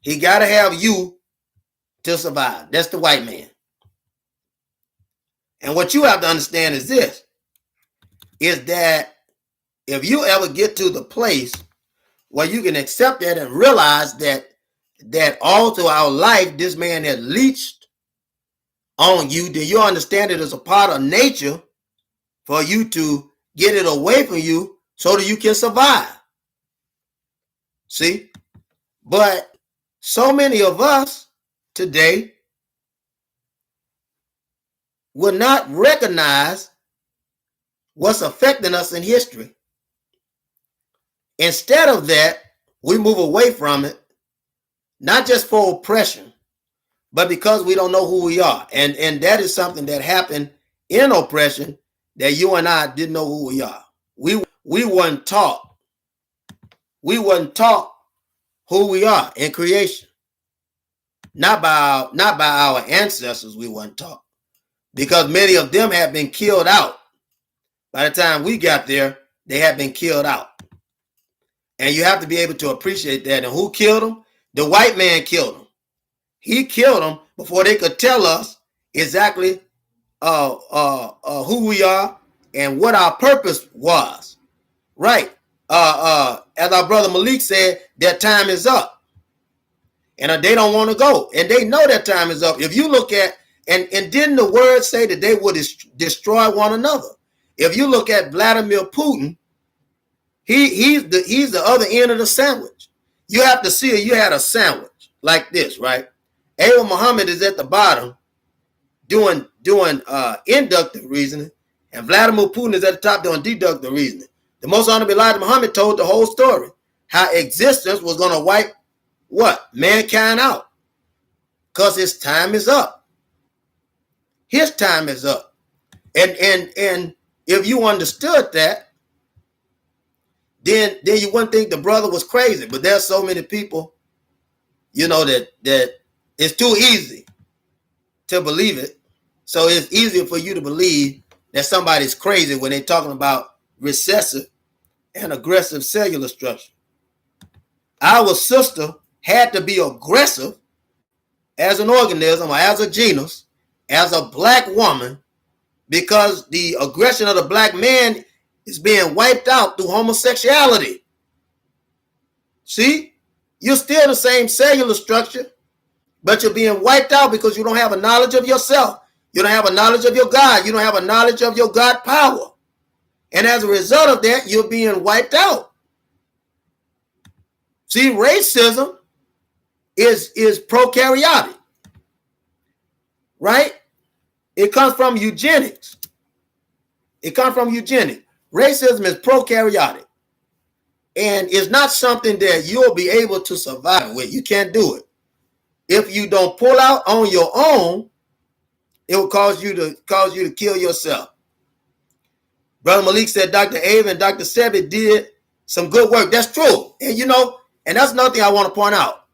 He got to have you to survive. That's the white man. And what you have to understand is this, is that if you ever get to the place where you can accept that and realize that all throughout life, this man has leached on you, then you understand it as a part of nature for you to get it away from you so that you can survive. See? But so many of us today will not recognize what's affecting us in history. Instead of that, we move away from it, not just for oppression, but because we don't know who we are. And that is something that happened in oppression, that you and I didn't know who we are. We weren't taught. We weren't taught who we are in creation. Not by our ancestors, we weren't taught. Because many of them have been killed out. By the time we got there, they had been killed out. And you have to be able to appreciate that. And who killed them? The white man killed them. He killed them before they could tell us exactly who we are and what our purpose was. Right. As our brother Malik said, their time is up. And they don't want to go. And they know their time is up. If you look at, and didn't the word say that they would destroy one another? If you look at Vladimir Putin, he's the other end of the sandwich. You have to see you had a sandwich like this, right? Abel Muhammad is at the bottom doing inductive reasoning, and Vladimir Putin is at the top doing deductive reasoning. The most honorable Elijah Muhammad told the whole story, how existence was going to wipe what? Mankind out. Because his time is up. His time is up. And if you understood that, then you wouldn't think the brother was crazy. But there's so many people, that it's too easy to believe it. So it's easier for you to believe that somebody's crazy when they're talking about recessive and aggressive cellular structure. Our sister had to be aggressive as an organism or as a genus, as a black woman, because the aggression of the black man is being wiped out through homosexuality. See, you're still the same cellular structure, but you're being wiped out because you don't have a knowledge of yourself. You don't have a knowledge of your God. You don't have a knowledge of your God power. And as a result of that, you're being wiped out. See, racism is prokaryotic, right? It comes from eugenics. Racism is prokaryotic. And it's not something that you'll be able to survive with. You can't do it. If you don't pull out on your own, it will cause you to kill yourself. Brother Malik said Dr. Ava and Dr. Sebi did some good work. That's true. And and that's another thing I want to point out.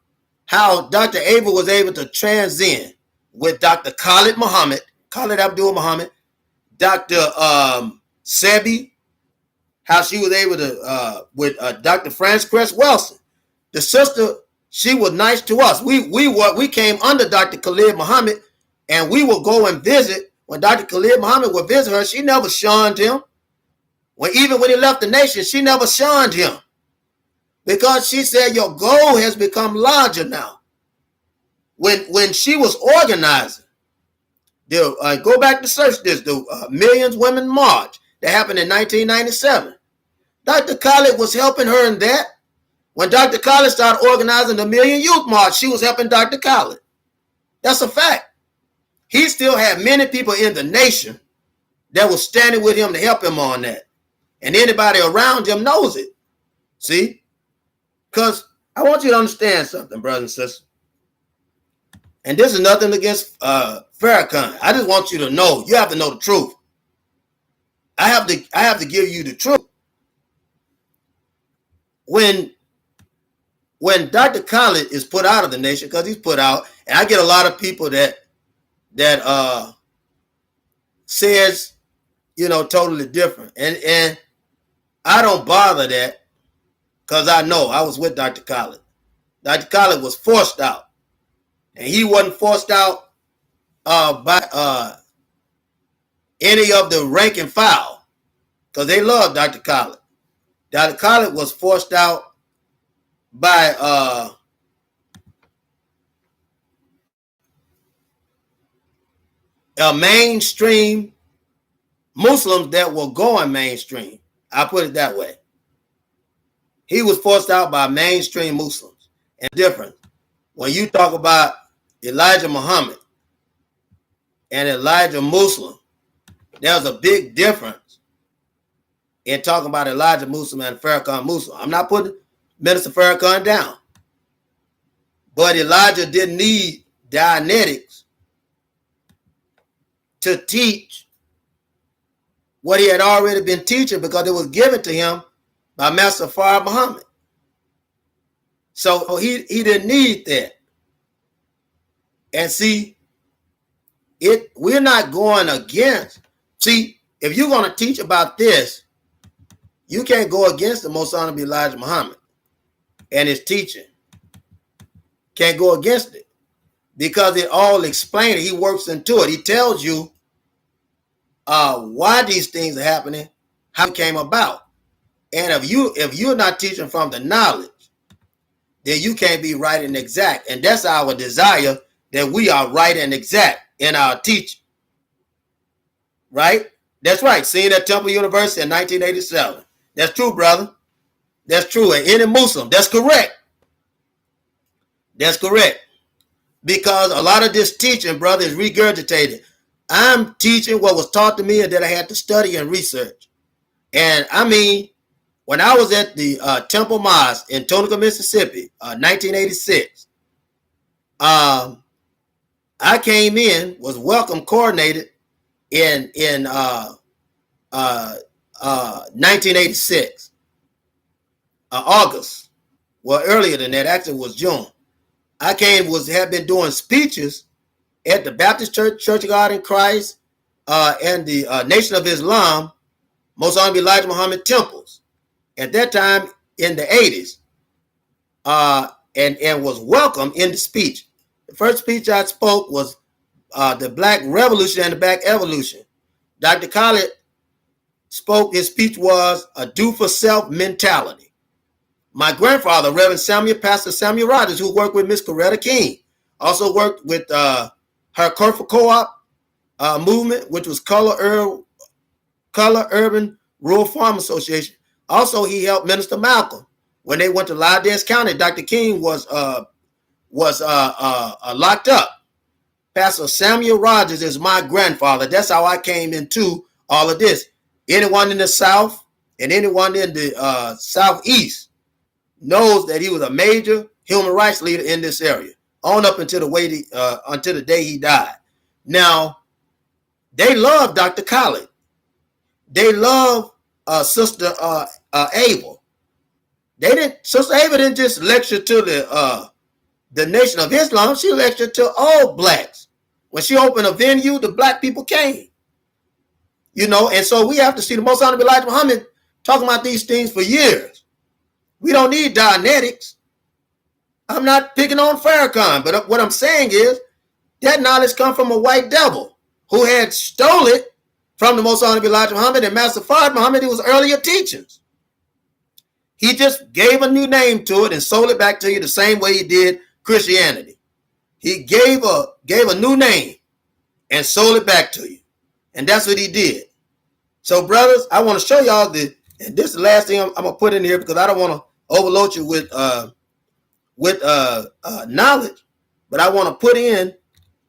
How Dr. Ava was able to transcend with Dr. Khalid Abdul Muhammad, Dr. Sebi, how she was able to, with Dr. Frances Cress Wilson. The sister, she was nice to us. We came under Dr. Khalid Muhammad, and we would go and visit. When Dr. Khalid Muhammad would visit her, she never shunned him. Even when he left the nation, she never shunned him. Because she said, your goal has become larger now. When she was organizing, go back to search this, the Millions Women March that happened in 1997. Dr. Khalid was helping her in that. When Dr. Khalid started organizing the Million Youth March, she was helping Dr. Khalid. That's a fact. He still had many people in the nation that was standing with him to help him on that. And anybody around him knows it. See? Because I want you to understand something, brothers and sisters. And this is nothing against Farrakhan. I just want you to know. You have to know the truth. I have to give you the truth. When Dr. Khalid is put out of the nation, because he's put out, and I get a lot of people that says, totally different. And I don't bother that, because I know I was with Dr. Khalid. Dr. Khalid was forced out. And he wasn't forced out by any of the rank and file, because they loved Dr. Khalid. Dr. Khalid was forced out by mainstream Muslims that were going mainstream. I put it that way. He was forced out by mainstream Muslims. And different. When you talk about Elijah Muhammad and Elijah Muslim, there's a big difference in talking about Elijah Muslim and Farrakhan Muslim. I'm not putting Minister Farrakhan down. But Elijah didn't need Dianetics to teach what he had already been teaching, because it was given to him by Master Fard Muhammad. So he didn't need that. And see, we're not going against. See, if you're going to teach about this, you can't go against the Most Honorable Elijah Muhammad and his teaching. Can't go against it, because it all explains it. He works into it. He tells you why these things are happening, how it came about. And if you're not teaching from the knowledge, then you can't be right and exact. And that's our desire, that we are right and exact in our teaching. Right? That's right. Seen at Temple University in 1987. That's true, brother. That's true. And any Muslim, that's correct. That's correct. Because a lot of this teaching, brother, is regurgitated. I'm teaching what was taught to me and that I had to study and research. And I mean, when I was at the Temple Mosque in Tunica, Mississippi, 1986, I came in, was welcome coordinated in 1986, August. Well, earlier than that, actually it was June. I had been doing speeches at the Baptist Church, Church of God in Christ, and the Nation of Islam, Most Honorable Elijah Muhammad temples. At that time in the 80s, and was welcome in the speech. The first speech I spoke was the Black Revolution and the Black Evolution. Dr. Khalid spoke, his speech was a do for self mentality. My grandfather, Reverend Pastor Samuel Rogers, who worked with Miss Coretta King, also worked with her Corfu Co-op movement, which was Color Urban Rural Farm Association. Also, he helped Minister Malcolm when they went to Lauderdale County. Dr. King was locked up. Pastor Samuel Rogers is my grandfather. That's how I came into all of this. Anyone in the South and anyone in the Southeast knows that he was a major human rights leader in this area, on up until the day he died. Now, they love Dr. Khalid. They love Sister Abel. Sister Abel didn't just lecture to the Nation of Islam. She lectured to all blacks. When she opened a venue, the black people came. And so we have to see the Most Honorable Elijah Muhammad talking about these things for years. We don't need Dianetics. I'm not picking on Farrakhan, but what I'm saying is that knowledge comes from a white devil who had stole it from the Most Honorable Elijah Muhammad and Master Fard Muhammad. It was earlier teachings. He just gave a new name to it and sold it back to you the same way he did Christianity. He gave a new name and sold it back to you. And that's what he did. So, brothers, I want to show y'all and this is the last thing I'm going to put in here, because I don't want to overload you with knowledge, but I want to put in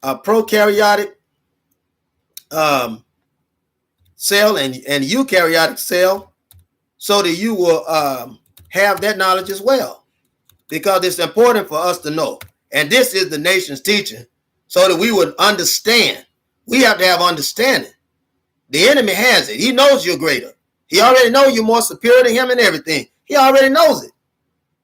a prokaryotic cell and eukaryotic cell, so that you will have that knowledge as well, because it's important for us to know. And this is the nation's teaching, so that we would understand. We have to have understanding. The enemy has it. He knows you're greater. He already knows you're more superior to him and everything. He already knows it.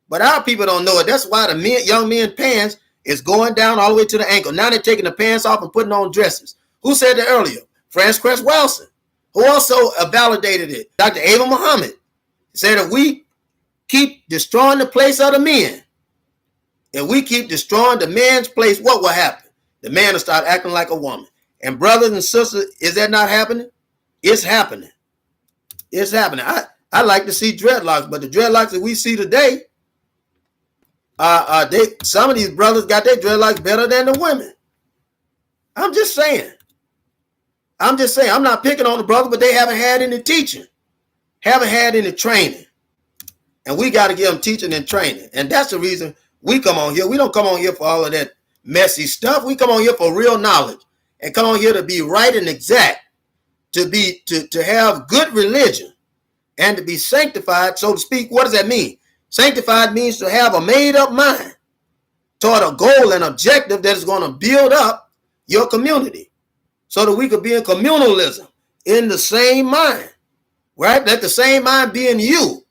But our people don't know it. That's why the young men's pants is going down all the way to the ankle. Now they're taking the pants off and putting on dresses. Who said that earlier? Franz Cress Wilson, who also validated it. Dr. Abel Muhammad said, if we keep destroying the place of the men, if we keep destroying the man's place, what will happen? The man will start acting like a woman. And brothers and sisters, is that not happening? It's happening. It's happening. I like to see dreadlocks, but the dreadlocks that we see today, some of these brothers got their dreadlocks better than the women. I'm just saying. I'm not picking on the brother, but they haven't had any teaching, haven't had any training. And we got to give them teaching and training. And that's the reason we come on here. We don't come on here for all of that messy stuff. We come on here for real knowledge and come on here to be right and exact, to have good religion and to be sanctified, so to speak. What does that mean? Sanctified means to have a made up mind, toward a goal and objective that is going to build up your community so that we could be in communalism in the same mind, right? Let the same mind be in you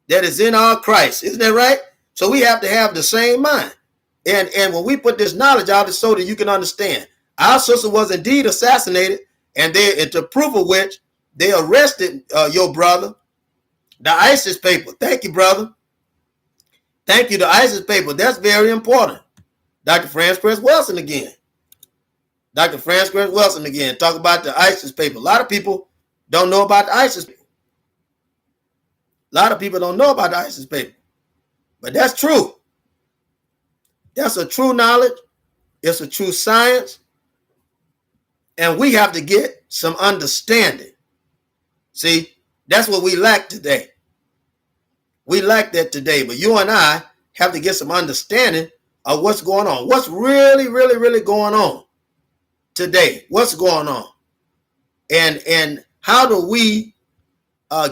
that is in our Christ. Isn't that right? So we have to have the same mind. And when we put this knowledge out, it's so that you can understand. Our sister was indeed assassinated, and to proof of which they arrested your brother, the ISIS people. Thank you, brother. Thank you, the ISIS people. That's very important. Dr. Franz Chris Wilson again. Dr. Franz Chris Wilson again. Talk about the ISIS people. A lot of people don't know about the ISIS people. A lot of people don't know about the ISIS people. But that's true. That's a true knowledge. It's a true science. And we have to get some understanding. See, that's what we lack today. We lack that today. But you and I have to get some understanding of what's going on. What's really, really, really going on today? What's going on? And how do we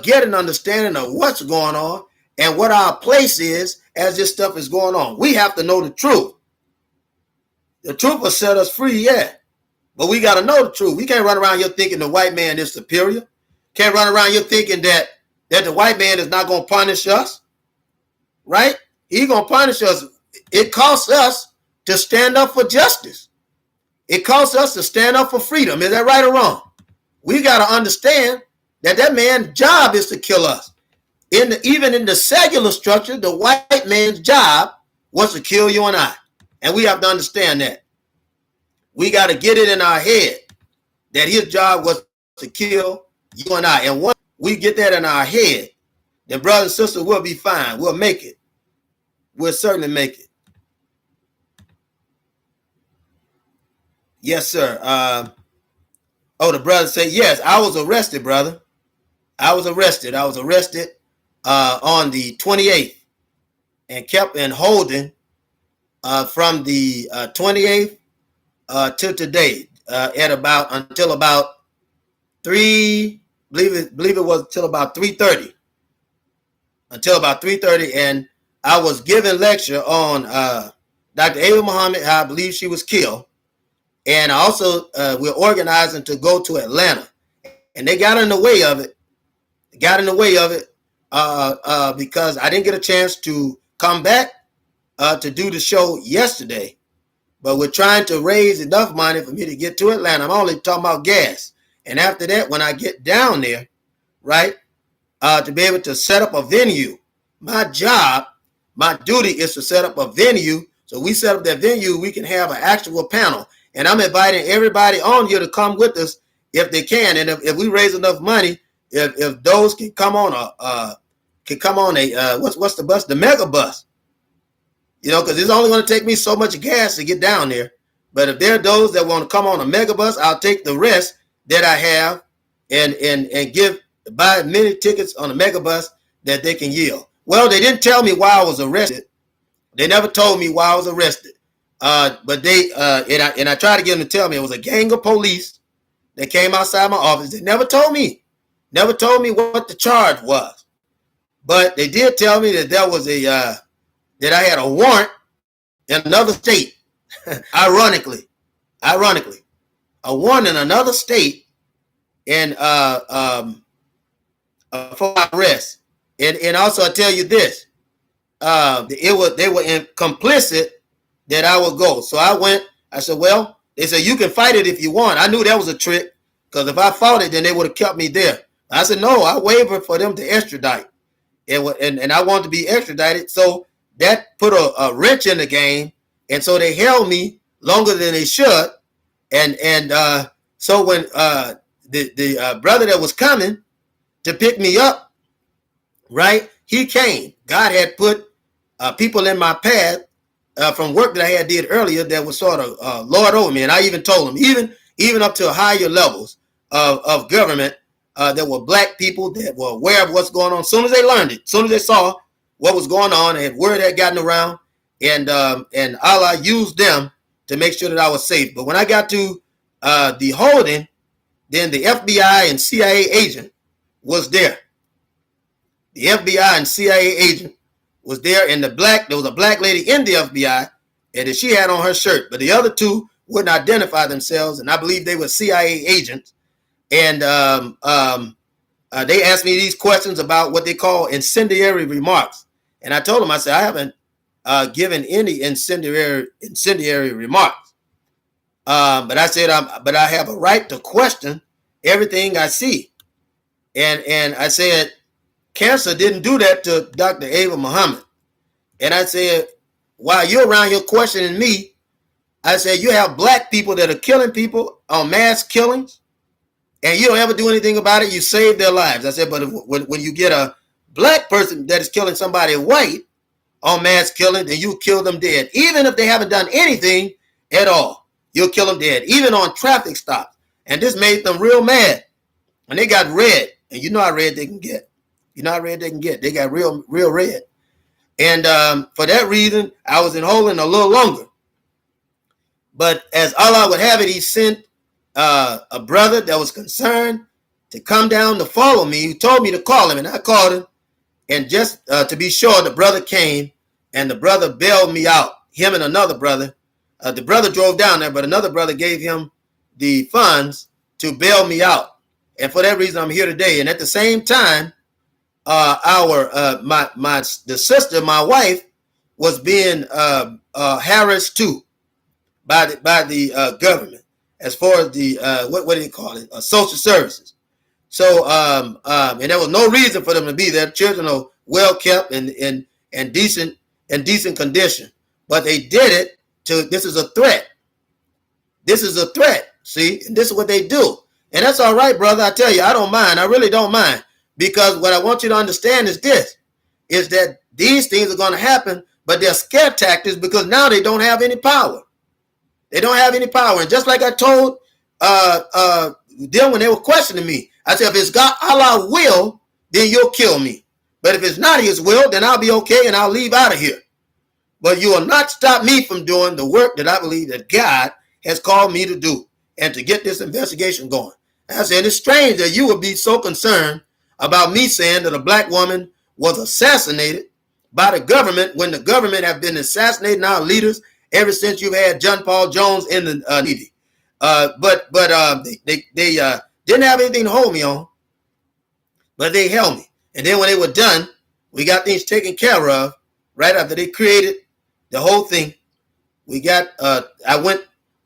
get an understanding of what's going on and what our place is as this stuff is going on? We have to know the truth. The truth will set us free, yeah. But we got to know the truth. We can't run around here thinking the white man is superior. Can't run around here thinking that the white man is not going to punish us, right? He's going to punish us. It costs us to stand up for justice. It costs us to stand up for freedom. Is that right or wrong? We got to understand that man's job is to kill us. Even in the cellular structure, the white man's job was to kill you and I. And we have to understand that. We got to get it in our head that his job was to kill you and I. And once we get that in our head, then brothers and sisters, we'll be fine. We'll make it. We'll certainly make it. Yes, sir. The brother said, yes, I was arrested, brother. I was arrested. I was arrested on the 28th and kept in holding from the 28th to today until about 3, believe it was until about 3:30. Until about 3:30, and I was giving lecture on Dr. Ava Muhammad, how I believe she was killed. And also we're organizing to go to Atlanta. And they got in the way of it. Because I didn't get a chance to come back to do the show yesterday. But we're trying to raise enough money for me to get to Atlanta. I'm only talking about gas. And after that, when I get down there, right, to be able to set up a venue, my job, my duty is to set up a venue. So we set up that venue, we can have an actual panel. And I'm inviting everybody on here to come with us if they can. And if we raise enough money, if those can come on what's the bus? The mega bus. You know, because it's only going to take me so much gas to get down there. But if there are those that want to come on a mega bus, I'll take the rest that I have and buy many tickets on a mega bus that they can yield. Well, they didn't tell me why I was arrested. They never told me why I was arrested. But they and I tried to get them to tell me it was a gang of police that came outside my office. They never told me what the charge was. But they did tell me that there was that I had a warrant in another state. Ironically, a warrant in another state and for my arrest. And also I tell you this, they were complicit that I would go. So I went. I said, well, they said you can fight it if you want. I knew that was a trick because if I fought it, then they would have kept me there. I said, no, I wavered for them to extradite, and I wanted to be extradited. So that put a wrench in the game, and so they held me longer than they should. And so when the brother that was coming to pick me up, right, he came. God had put people in my path from work that I had did earlier that was sort of lord over me. And I even told them, even up to higher levels of government, there were black people that were aware of what's going on. As soon as they learned it, as soon as they saw what was going on and word had gotten around, and Allah used them to make sure that I was safe. But when I got to the holding, then the FBI and CIA agent was there. The FBI and CIA agent was there, and there was a black lady in the FBI and that she had on her shirt. But the other two wouldn't identify themselves, and I believe they were CIA agents. And they asked me these questions about what they call incendiary remarks. And I told them, I said, I haven't given any incendiary remarks. But I said, but I have a right to question everything I see. And I said, cancer didn't do that to Dr. Ava Muhammad. And I said, while you're around here questioning me, I said, you have black people that are killing people on mass killings, and you don't ever do anything about it. You save their lives. I said, but when you get a black person that is killing somebody white on mass killing, then you kill them dead. Even if they haven't done anything at all, you'll kill them dead, even on traffic stops. And this made them real mad. And they got red. And you know how red they can get. You know how red they can get. They got real red. And for that reason, I was in holding a little longer. But as Allah would have it, he sent a brother that was concerned to come down to follow me. He told me to call him, and I called him. And just to be sure, the brother came, and the brother bailed me out, him and another brother. The brother drove down there, but another brother gave him the funds to bail me out. And for that reason, I'm here today. And at the same time, the sister, my wife, was being harassed too by the government, as far as the what do you call it, social services. So and there was no reason for them to be there. Children are well kept and decent condition, but they did it to. This is a threat. This is a threat. See, and this is what they do, and that's all right, brother. I tell you, I don't mind. I really don't mind, because what I want you to understand is this: is that these things are going to happen, but they're scare tactics, because now they don't have any power. They don't have any power, and just like I told them when they were questioning me, I said, if it's God, Allah will, then you'll kill me. But if it's not his will, then I'll be okay and I'll leave out of here. But you will not stop me from doing the work that I believe that God has called me to do, and to get this investigation going. And I said, it's strange that you would be so concerned about me saying that a black woman was assassinated by the government, when the government have been assassinating our leaders ever since you've had John Paul Jones in the Navy. But they didn't have anything to hold me on, but they held me. And then when they were done, we got things taken care of. Right after they created the whole thing, we got. I went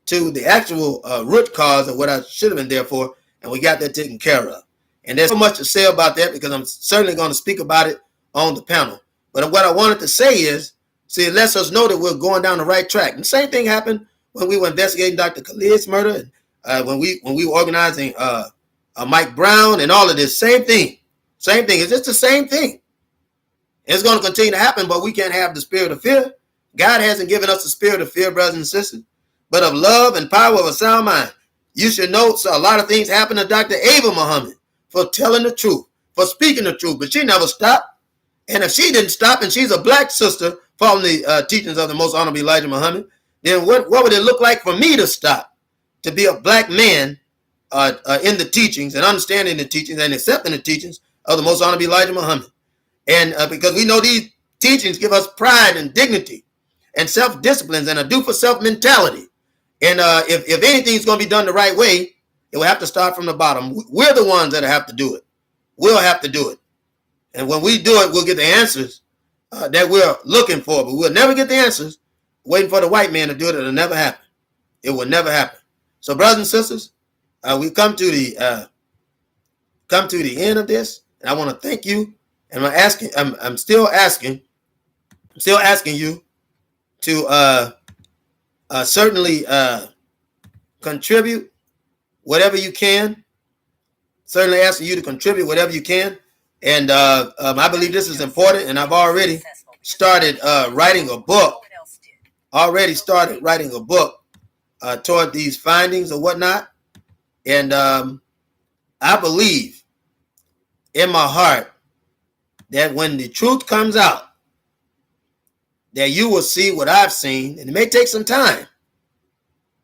to the actual root cause of what I should have been there for, and we got that taken care of. And there's so much to say about that, because I'm certainly going to speak about it on the panel. But what I wanted to say is, see, it lets us know that we're going down the right track. And the same thing happened when we were investigating Dr. Khalid's murder, and when we were organizing Mike Brown and all of this. Same thing. It's just the same thing. It's going to continue to happen, but we can't have the spirit of fear. God hasn't given us the spirit of fear, brothers and sisters, but of love and power of a sound mind. You should know, so a lot of things happened to Dr. Ava Muhammad for telling the truth, for speaking the truth, but she never stopped. And if she didn't stop, and she's a black sister following the teachings of the most honorable Elijah Muhammad, then what would it look like for me to stop, to be a black man in the teachings and understanding the teachings and accepting the teachings of the most honorable Elijah Muhammad? And because we know these teachings give us pride and dignity and self-disciplines and a do-for-self mentality. And if anything's going to be done the right way, it will have to start from the bottom. We're the ones that have to do it. We'll have to do it. And when we do it, we'll get the answers that we're looking for. But we'll never get the answers waiting for the white man to do it. It'll never happen. It will never happen. So, brothers and sisters, we come to the end of this, and I want to thank you. And I'm still asking you to certainly contribute whatever you can. Certainly asking you to contribute whatever you can. And I believe this is important, and I've already started writing a book. Toward these findings or whatnot. And I believe in my heart that when the truth comes out, that you will see what I've seen, and it may take some time,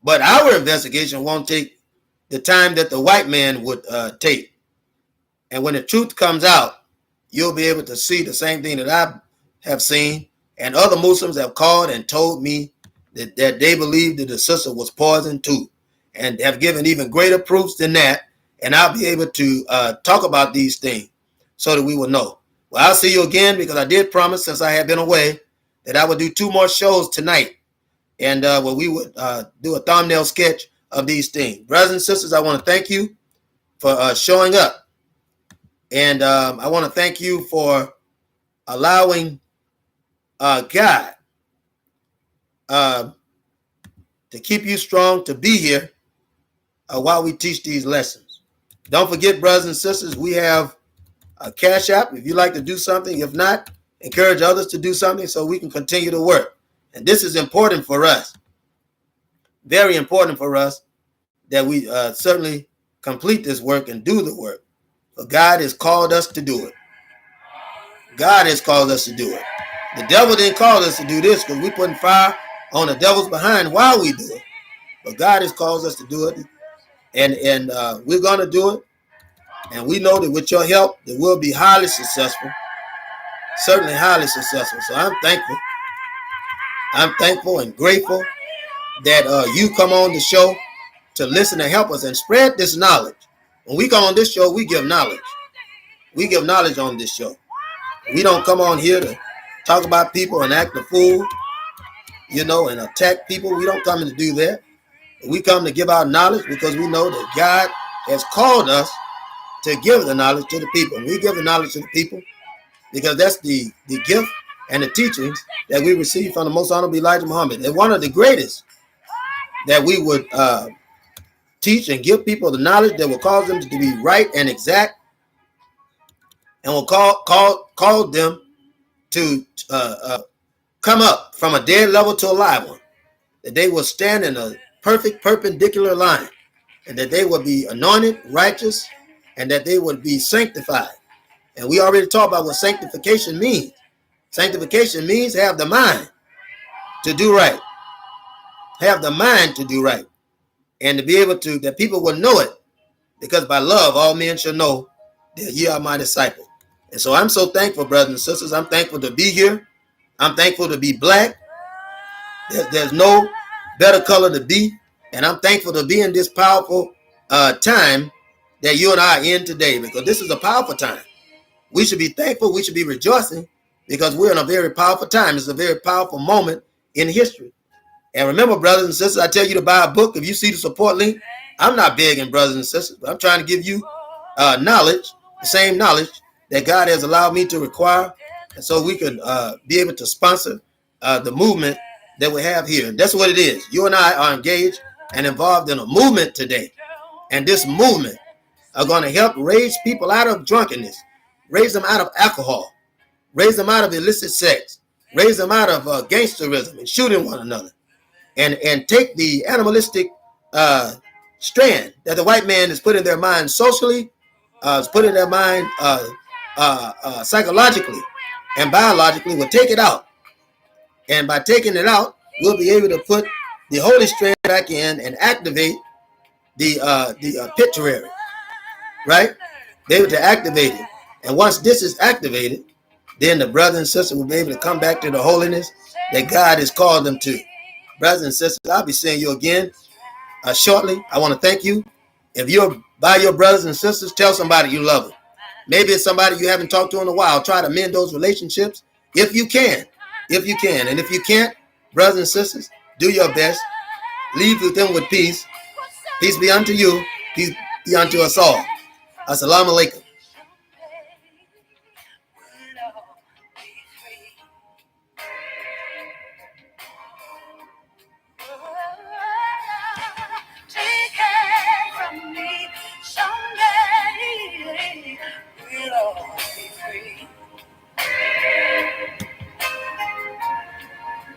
but our investigation won't take the time that the white man would take. And when the truth comes out, you'll be able to see the same thing that I have seen, and other Muslims have called and told me that they believed that the sister was poisoned too, and have given even greater proofs than that. And I'll be able to talk about these things so that we will know. Well, I'll see you again, because I did promise, since I had been away, that I would do 2 more shows tonight, and where we would do a thumbnail sketch of these things. Brothers and sisters, I want to thank you for showing up, and I want to thank you for allowing God to keep you strong to be here while we teach these lessons. Don't forget, brothers and sisters, we have a Cash App if you like to do something. If not, encourage others to do something so we can continue to work. And this is important for us, very important for us, that we certainly complete this work and do the work. But God has called us to do it. God has called us to do it. The devil didn't call us to do this, because we're putting fire on the devil's behind while we do it. But God has called us to do it, and we're going to do it. And we know that with your help, that we'll be highly successful, certainly highly successful. So I'm thankful. I'm thankful and grateful that you come on the show to listen and help us and spread this knowledge. When we come on this show, we give knowledge. We give knowledge on this show. We don't come on here to talk about people and act a fool, and attack people. We don't come in to do that. We come to give our knowledge, because we know that God has called us to give the knowledge to the people. And we give the knowledge to the people because that's the gift and the teachings that we receive from the Most Honorable Elijah Muhammad. And one of the greatest that we would teach and give people the knowledge that will cause them to be right and exact, and will call them to come up from a dead level to a live one, that they will stand in a perfect perpendicular line, and that they will be anointed, righteous, and that they would be sanctified. And we already talked about what sanctification means. Sanctification means have the mind to do right. Have the mind to do right. And to be able to, that people will know it, because by love, all men shall know that ye are my disciple. And so I'm so thankful, brothers and sisters. I'm thankful to be here. I'm thankful to be black. There's no better color to be. And I'm thankful to be in this powerful time that you and I are in today, because this is a powerful time. We should be thankful. We should be rejoicing, because we're in a very powerful time. It's a very powerful moment in history. And remember, brothers and sisters, I tell you to buy a book. If you see the support link, I'm not begging, brothers and sisters, but I'm trying to give you knowledge, the same knowledge that God has allowed me to acquire, and so we could be able to sponsor the movement that we have here. That's what it is. You and I are engaged and involved in a movement today. And this movement are going to help raise people out of drunkenness, raise them out of alcohol, raise them out of illicit sex, raise them out of gangsterism and shooting one another, and take the animalistic strand that the white man has put in their mind socially, has put in their mind psychologically and biologically. We'll take it out. And by taking it out, we'll be able to put the holy strand back in and activate the pituitary, right? Be able to activate it. And once this is activated, then the brother and sister will be able to come back to the holiness that God has called them to. Brothers and sisters, I'll be seeing you again shortly. I want to thank you. If you're by your brothers and sisters, tell somebody you love them. Maybe it's somebody you haven't talked to in a while. Try to mend those relationships if you can. If you can. And if you can't, brothers and sisters, do your best. Leave with them with peace. Peace be unto you. Peace be unto us all. Assalamu alaikum.